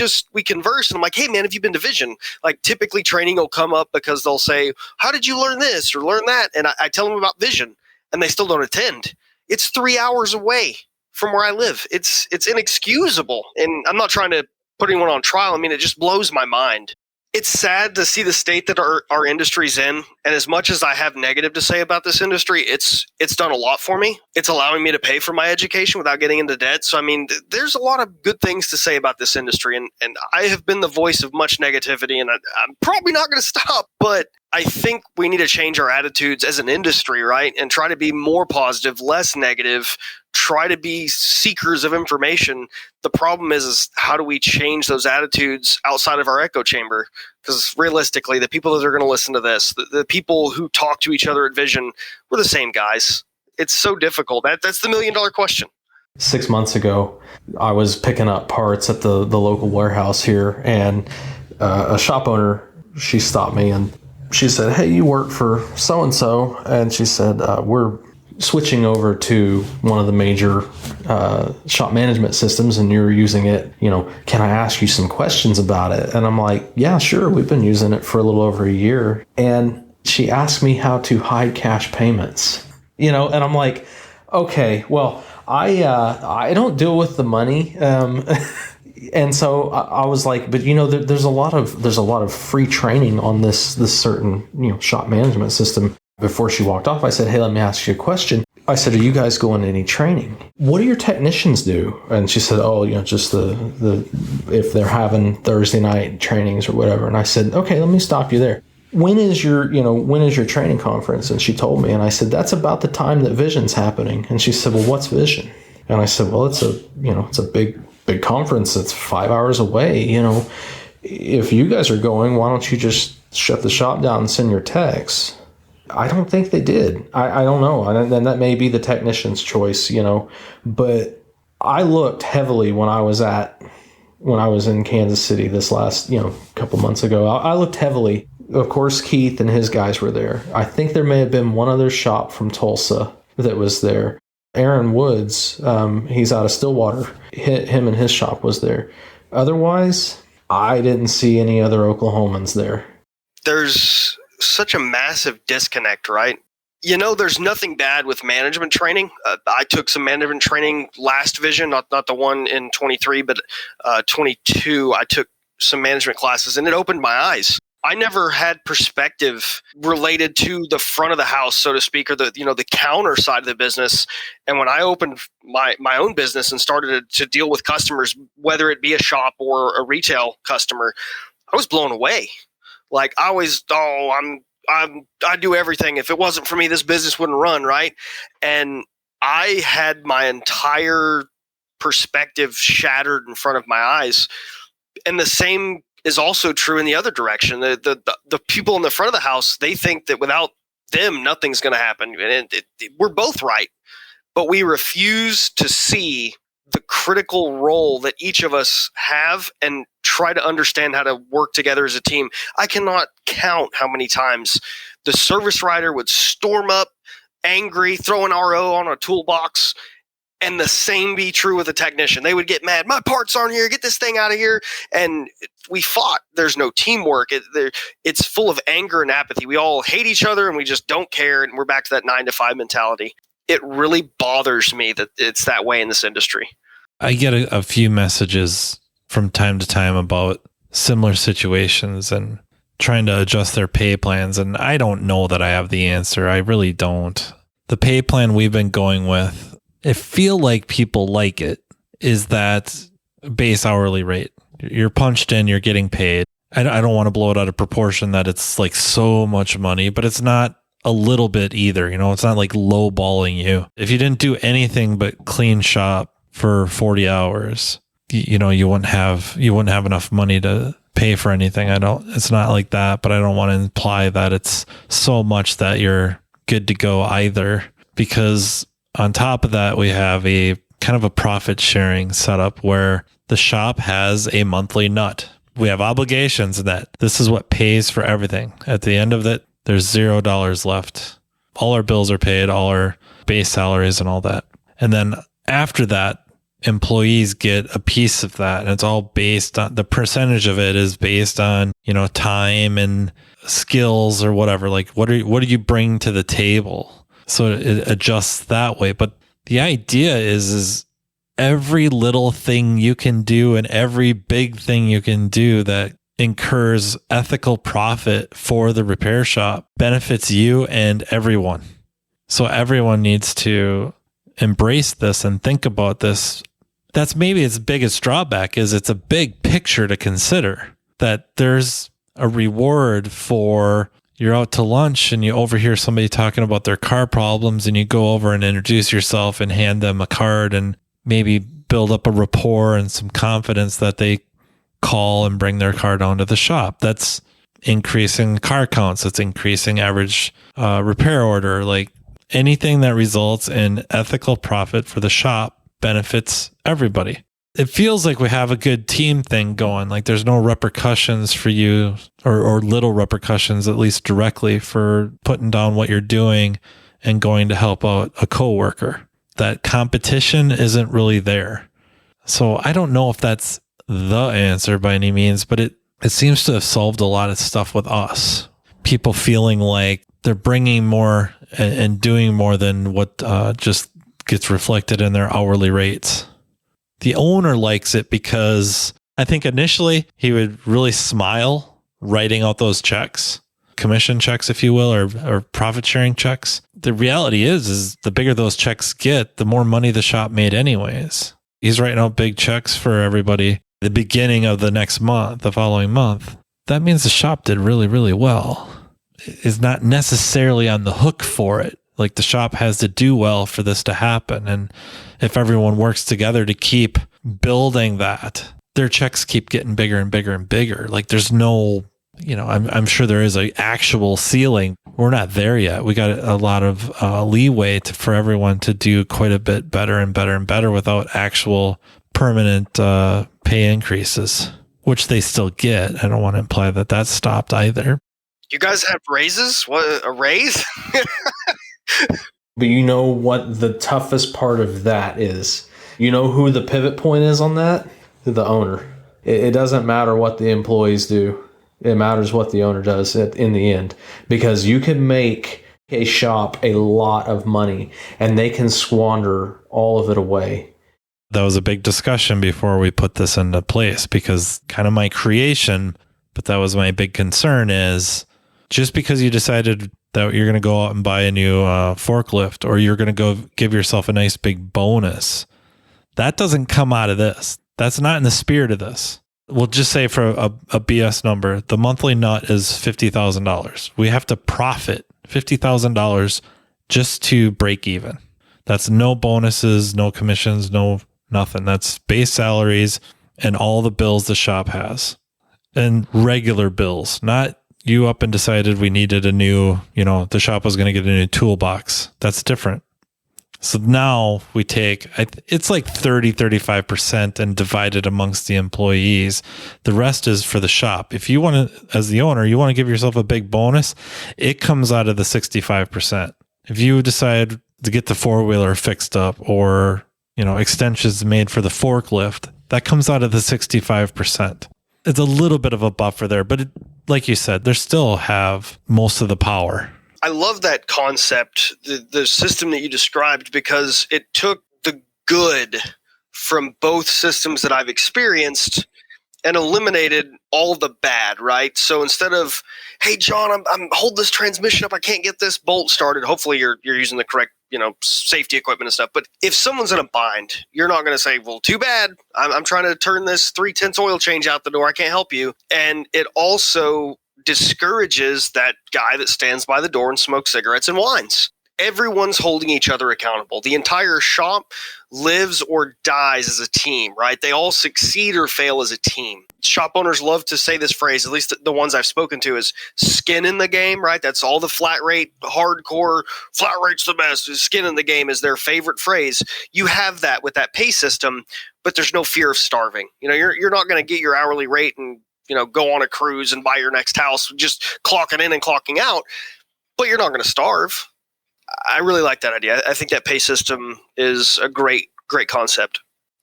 Speaker 4: converse and I'm like, hey man, have you been to Vision? Like typically training will come up because they'll say, how did you learn this or learn that? And I tell them about Vision and they still don't attend. It's 3 hours away from where I live. It's inexcusable. And I'm not trying to put anyone on trial. I mean, it just blows my mind. It's sad to see the state that our industry's in. And as much as I have negative to say about this industry, it's done a lot for me. It's allowing me to pay for my education without getting into debt. So, I mean, there's a lot of good things to say about this industry. And I have been the voice of much negativity, and I'm probably not going to stop. But I think we need to change our attitudes as an industry, right? And try to be more positive, less negative, try to be seekers of information. The problem is how do we change those attitudes outside of our echo chamber? Because realistically, the people that are going to listen to this, the people who talk to each other at Vision, we're the same guys. It's so difficult. That's the $1 million question.
Speaker 3: 6 months ago, I was picking up parts at the local warehouse here, and a shop owner, she stopped me and she said, hey, you work for so-and-so. And she said, we're switching over to one of the major shop management systems and you're using it, can I ask you some questions about it? And I'm like, yeah, sure. We've been using it for a little over a year. And she asked me how to hide cash payments, and I'm like, okay, well, I don't deal with the money. And so I was like, but there's a lot of free training on this certain, shop management system. Before she walked off, I said, hey, let me ask you a question. I said, are you guys going to any training? What do your technicians do? And she said, oh, just the if they're having Thursday night trainings or whatever. And I said, okay, let me stop you there. When is your training conference? And she told me, and I said, that's about the time that Vision's happening. And she said, well, what's Vision? And I said, well, it's a big conference. It's 5 hours away. If you guys are going, why don't you just shut the shop down and send your techs? I don't think they did. I don't know. And that may be the technician's choice, but I looked heavily when I was in Kansas City this last, couple months ago. I looked heavily. Of course, Keith and his guys were there. I think there may have been one other shop from Tulsa that was there. Aaron Woods, he's out of Stillwater. Him and his shop was there. Otherwise, I didn't see any other Oklahomans there.
Speaker 4: There's such a massive disconnect, right? There's nothing bad with management training. I took some management training last Vision, not the one in 23, but 22. I took some management classes, and it opened my eyes. I never had perspective related to the front of the house, so to speak, or the counter side of the business. And when I opened my own business and started to deal with customers, whether it be a shop or a retail customer, I was blown away. Like I do everything. If it wasn't for me, this business wouldn't run, right? And I had my entire perspective shattered in front of my eyes. And the same is also true in the other direction. The people in the front of the house, they think that without them, nothing's going to happen. And we're both right, but we refuse to see the critical role that each of us have and try to understand how to work together as a team. I cannot count how many times the service writer would storm up angry, throw an RO on a toolbox, and the same be true with a technician. They would get mad. My parts aren't here. Get this thing out of here. And we fought. There's no teamwork. It's full of anger and apathy. We all hate each other and we just don't care. And we're back to that 9 to 5 mentality. It really bothers me that it's that way in this industry.
Speaker 2: I get a few messages from time to time about similar situations and trying to adjust their pay plans. And I don't know that I have the answer. I really don't. The pay plan we've been going with, I feel like people like it, is that base hourly rate. You're punched in, you're getting paid. I don't want to blow it out of proportion that it's like so much money, but it's not a little bit either. It's not like lowballing you. If you didn't do anything but clean shop for 40 hours, you wouldn't have enough money to pay for anything. It's not like that, but I don't want to imply that it's so much that you're good to go either, because on top of that, we have a kind of a profit sharing setup where the shop has a monthly nut. We have obligations in that this is what pays for everything. At the end of it, there's $0 left. All our bills are paid, all our base salaries and all that. And then after that, employees get a piece of that. And it's all based on, the percentage of it is based on, time and skills or whatever. Like what do you bring to the table? So it adjusts that way. But the idea is every little thing you can do and every big thing you can do that incurs ethical profit for the repair shop benefits you and everyone. So everyone needs to embrace this and think about this. That's maybe its biggest drawback, is it's a big picture to consider, that there's a reward for you're out to lunch and you overhear somebody talking about their car problems and you go over and introduce yourself and hand them a card and maybe build up a rapport and some confidence that they call and bring their car down to the shop. That's increasing car counts. It's increasing average repair order. Like anything that results in ethical profit for the shop benefits everybody. It feels like we have a good team thing going. Like there's no repercussions for you or little repercussions, at least directly, for putting down what you're doing and going to help out a coworker. That competition isn't really there. So I don't know if that's the answer by any means, but it seems to have solved a lot of stuff with us. People feeling like they're bringing more and doing more than what just gets reflected in their hourly rates. The owner likes it because I think initially he would really smile writing out those checks, commission checks, if you will, or profit sharing checks. The reality is the bigger those checks get, the more money the shop made anyways. He's writing out big checks for everybody the beginning of the next month, the following month. That means the shop did really, really well. Is not necessarily on the hook for it. Like the shop has to do well for this to happen. And if everyone works together to keep building that, their checks keep getting bigger and bigger and bigger. Like there's no, I'm sure there is an actual ceiling. We're not there yet. We got a lot of leeway for everyone to do quite a bit better and better and better without actual permanent pay increases, which they still get. I don't want to imply that that's stopped either.
Speaker 4: You guys have raises? What, a raise?
Speaker 3: But you know what the toughest part of that is? You know who the pivot point is on that? The owner. It doesn't matter what the employees do. It matters what the owner does in the end. Because you can make a shop a lot of money and they can squander all of it away.
Speaker 2: That was a big discussion before we put this into place, because kind of my creation, but that was my big concern, is just because you decided that you're going to go out and buy a new forklift, or you're going to go give yourself a nice big bonus, that doesn't come out of this. That's not in the spirit of this. We'll just say for a BS number, the monthly nut is $50,000. We have to profit $50,000 just to break even. That's no bonuses, no commissions, no nothing. That's base salaries and all the bills the shop has, and regular bills, not you up and decided we needed a new, the shop was going to get a new toolbox. That's different. So now we take, it's like 35% and divide it amongst the employees. The rest is for the shop. If you want to, as the owner, you want to give yourself a big bonus, it comes out of the 65%. If you decide to get the four-wheeler fixed up, or, extensions made for the forklift, that comes out of the 65%. It's a little bit of a buffer there, but like you said, they still have most of the power.
Speaker 4: I love that concept, the system that you described, because it took the good from both systems that I've experienced and eliminated all the bad, right? So instead of, hey, John, I'm hold this transmission up, I can't get this bolt started. Hopefully you're using the correct, safety equipment and stuff. But if someone's in a bind, you're not going to say, well, too bad. I'm trying to turn this 3/10 oil change out the door. I can't help you. And it also discourages that guy that stands by the door and smokes cigarettes and whines. Everyone's holding each other accountable. The entire shop lives or dies as a team, right? They all succeed or fail as a team. Shop owners love to say this phrase, at least the ones I've spoken to, is skin in the game, right? That's all the flat rate, hardcore, flat rate's the best. Skin in the game is their favorite phrase. You have that with that pay system, but there's no fear of starving. You're not going to get your hourly rate and go on a cruise and buy your next house, just clocking in and clocking out, but you're not going to starve. I really like that idea. I think that pay system is a great concept.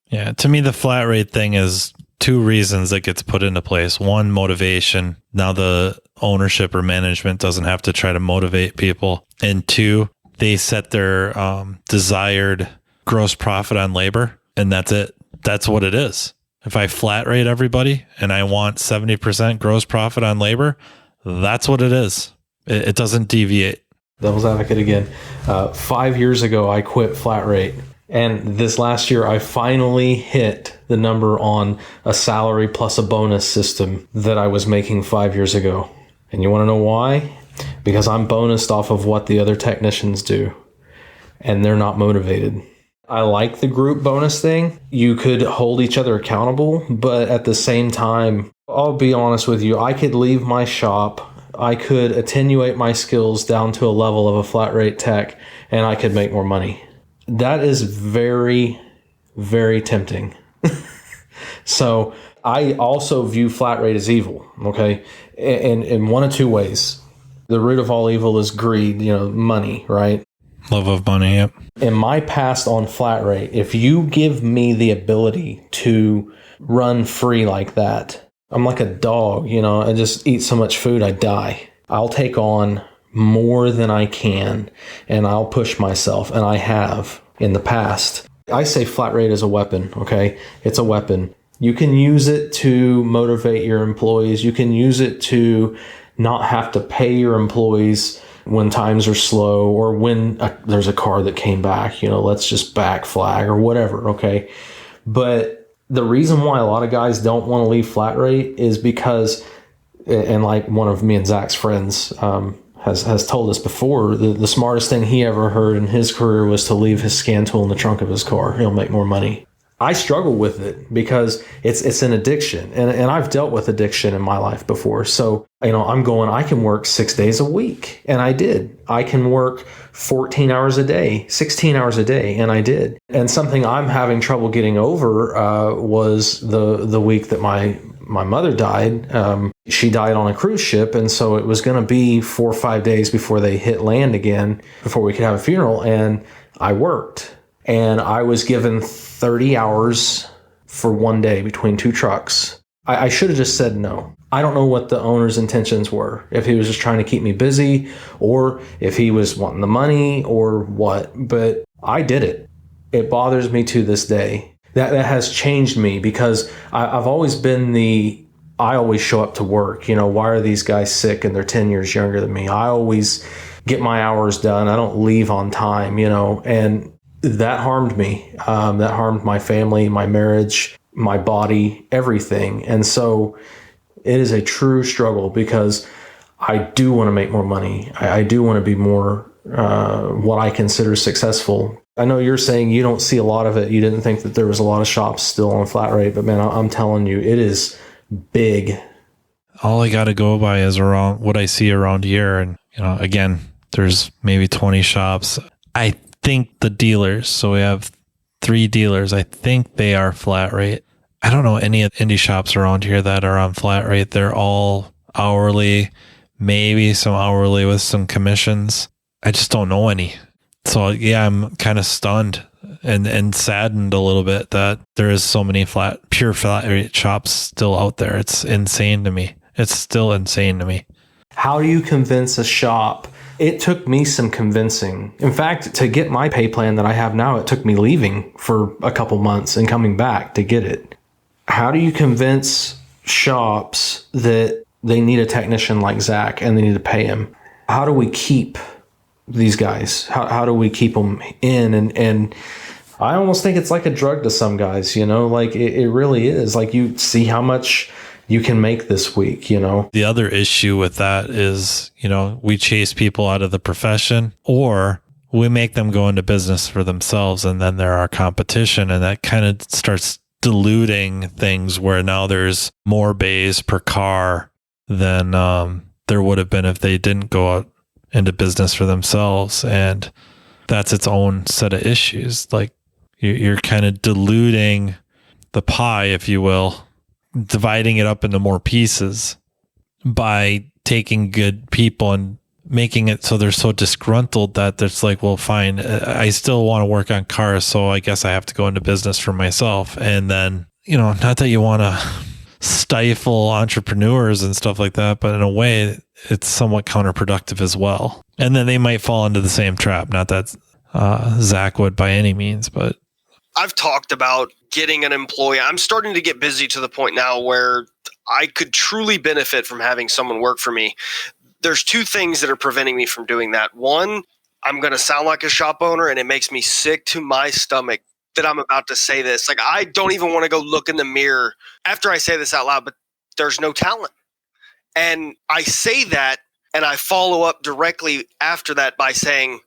Speaker 2: Yeah. To me, the flat rate thing is two reasons it gets put into place. One, motivation. Now the ownership or management doesn't have to try to motivate people. And two, they set their desired gross profit on labor, and that's it. That's what it is. If I flat rate everybody and I want 70% gross profit on labor, that's what it is. It doesn't deviate.
Speaker 3: Devil's advocate again. 5 years ago, I quit flat rate. And this last year, I finally hit the number on a salary plus a bonus system that I was making 5 years ago. And you want to know why? Because I'm bonused off of what the other technicians do. And they're not motivated. I like the group bonus thing. You could hold each other accountable, but at the same time, I'll be honest with you, I could leave my shop, I could attenuate my skills down to a level of a flat rate tech, and I could make more money. That is very, very tempting. So I also view flat rate as evil, okay? In one of two ways. The root of all evil is greed, money, right?
Speaker 2: Love of money, yep.
Speaker 3: In my past on flat rate, if you give me the ability to run free like that, I'm like a dog, I just eat so much food, I die. I'll take on more than I can, and I'll push myself, and I have in the past. I say flat rate is a weapon, okay? It's a weapon. You can use it to motivate your employees. You can use it to not have to pay your employees when times are slow, or when there's a car that came back, let's just back flag or whatever, okay? But the reason why a lot of guys don't want to leave flat rate is because, and like one of me and Zach's friends has told us before, the smartest thing he ever heard in his career was to leave his scan tool in the trunk of his car. He'll make more money. I struggle with it because it's an addiction, and I've dealt with addiction in my life before. So, I can work 6 days a week, and I did. I can work 14 hours a day, 16 hours a day, and I did. And something I'm having trouble getting over was the week that my mother died. She died on a cruise ship, and so it was going to be 4 or 5 days before they hit land again, before we could have a funeral, and I worked. And I was given 30 hours for one day between two trucks. I should have just said no. I don't know what the owner's intentions were. If he was just trying to keep me busy, or if he was wanting the money, or what. But I did it. It bothers me to this day. That has changed me, because I've always been I always show up to work. Why are these guys sick and they're 10 years younger than me? I always get my hours done. I don't leave on time, and that harmed me. That harmed my family, my marriage, my body, everything. And so it is a true struggle, because I do want to make more money. I do want to be more what I consider successful. I know you're saying you don't see a lot of it. You didn't think that there was a lot of shops still on flat rate, but man, I'm telling you, it is big.
Speaker 2: All I got to go by is around what I see around here. And, again, there's maybe 20 shops. I think the dealers, so we have 3 dealers, I think they are flat rate. I don't know any indie shops around here that are on flat rate. They're all hourly, maybe some hourly with some commissions. I just don't know any. So yeah, I'm kind of stunned and saddened a little bit that there is so many pure flat rate shops still out there. It's insane to me. It's still insane to me.
Speaker 3: How do you convince a shop? It took me some convincing. In fact, to get my pay plan that I have now, it took me leaving for a couple months and coming back to get it. How do you convince shops that they need a technician like Zack and they need to pay him? How do we keep these guys? How do we keep them in? And I almost think it's like a drug to some guys, like it really is. Like, you see how much you can make this week, The
Speaker 2: other issue with that is, we chase people out of the profession, or we make them go into business for themselves, and then they're our competition, and that kind of starts diluting things, where now there's more bays per car than there would have been if they didn't go out into business for themselves. And that's its own set of issues. Like, you're kind of diluting the pie, if you will, dividing it up into more pieces by taking good people and making it so they're so disgruntled that it's like, well, fine, I still want to work on cars, so I guess I have to go into business for myself. And then, not that you want to stifle entrepreneurs and stuff like that, but in a way, it's somewhat counterproductive as well. And then they might fall into the same trap. Not that Zack would by any means, but
Speaker 4: I've talked about getting an employee. I'm starting to get busy to the point now where I could truly benefit from having someone work for me. There's 2 things that are preventing me from doing that. One, I'm going to sound like a shop owner, and it makes me sick to my stomach that I'm about to say this. Like, I don't even want to go look in the mirror after I say this out loud, but there's no talent. And I say that, and I follow up directly after that by saying,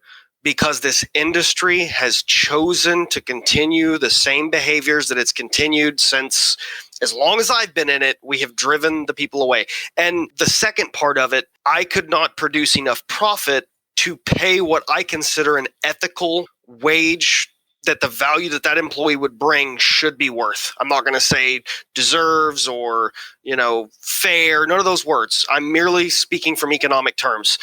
Speaker 4: because this industry has chosen to continue the same behaviors that it's continued since as long as I've been in it, we have driven the people away. And the second part of it, I could not produce enough profit to pay what I consider an ethical wage that the value that employee would bring should be worth. I'm not going to say deserves or, fair, none of those words. I'm merely speaking from economic terms.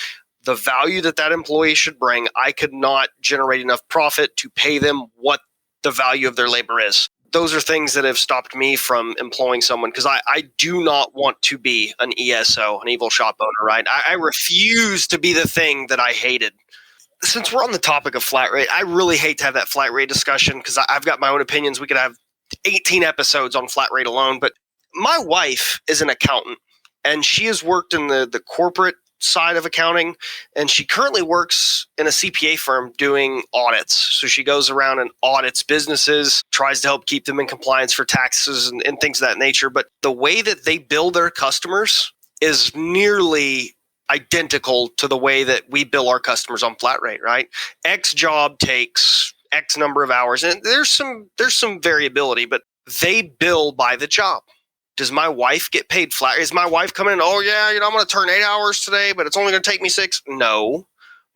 Speaker 4: the value that employee should bring, I could not generate enough profit to pay them what the value of their labor is. Those are things that have stopped me from employing someone, because I do not want to be an ESO, an evil shop owner, right? I refuse to be the thing that I hated. Since we're on the topic of flat rate, I really hate to have that flat rate discussion, because I've got my own opinions. We could have 18 episodes on flat rate alone, but my wife is an accountant, and she has worked in the corporate side of accounting, and she currently works in a CPA firm doing audits. So she goes around and audits businesses, tries to help keep them in compliance for taxes and things of that nature. But the way that they bill their customers is nearly identical to the way that we bill our customers on flat rate, right? X job takes X number of hours, and there's some variability, but they bill by the job. Does my wife get paid flat? Is my wife coming in, oh yeah, I'm going to turn 8 hours today, but it's only going to take me 6? No.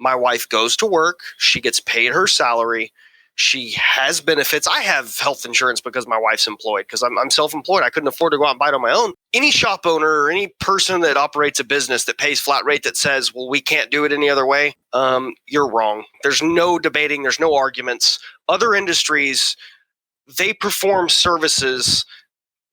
Speaker 4: My wife goes to work. She gets paid her salary. She has benefits. I have health insurance because my wife's employed, because I'm self-employed. I couldn't afford to go out and buy it on my own. Any shop owner or any person that operates a business that pays flat rate that says, well, we can't do it any other way, you're wrong. There's no debating. There's no arguments. Other industries, they perform services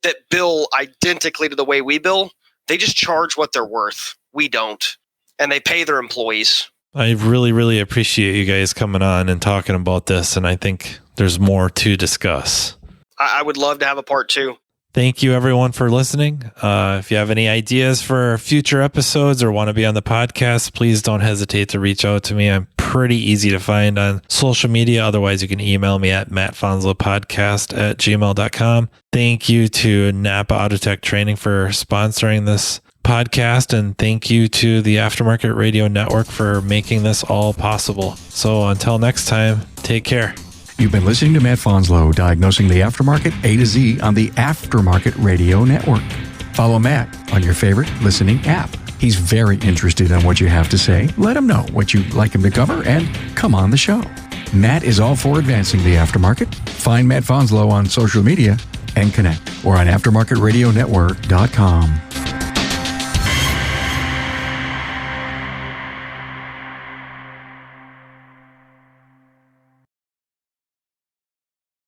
Speaker 4: that bill identically to the way we bill. They just charge what they're worth. We don't. And they pay their employees.
Speaker 2: I really, really appreciate you guys coming on and talking about this. And I think there's more to discuss.
Speaker 4: I would love to have a part 2.
Speaker 2: Thank you, everyone, for listening. If you have any ideas for future episodes or want to be on the podcast, please don't hesitate to reach out to me. I'm pretty easy to find on social media. Otherwise, you can email me at mattfonslopodcast@gmail.com. Thank you to Napa Autotech Training for sponsoring this podcast, and thank you to the Aftermarket Radio Network for making this all possible. So until next time, take care.
Speaker 1: You've been listening to Matt Fonslow, diagnosing the aftermarket A to Z on the Aftermarket Radio Network. Follow Matt on your favorite listening app. He's very interested in what you have to say. Let him know what you'd like him to cover and come on the show. Matt is all for advancing the aftermarket. Find Matt Fonslow on social media and connect or on aftermarketradionetwork.com.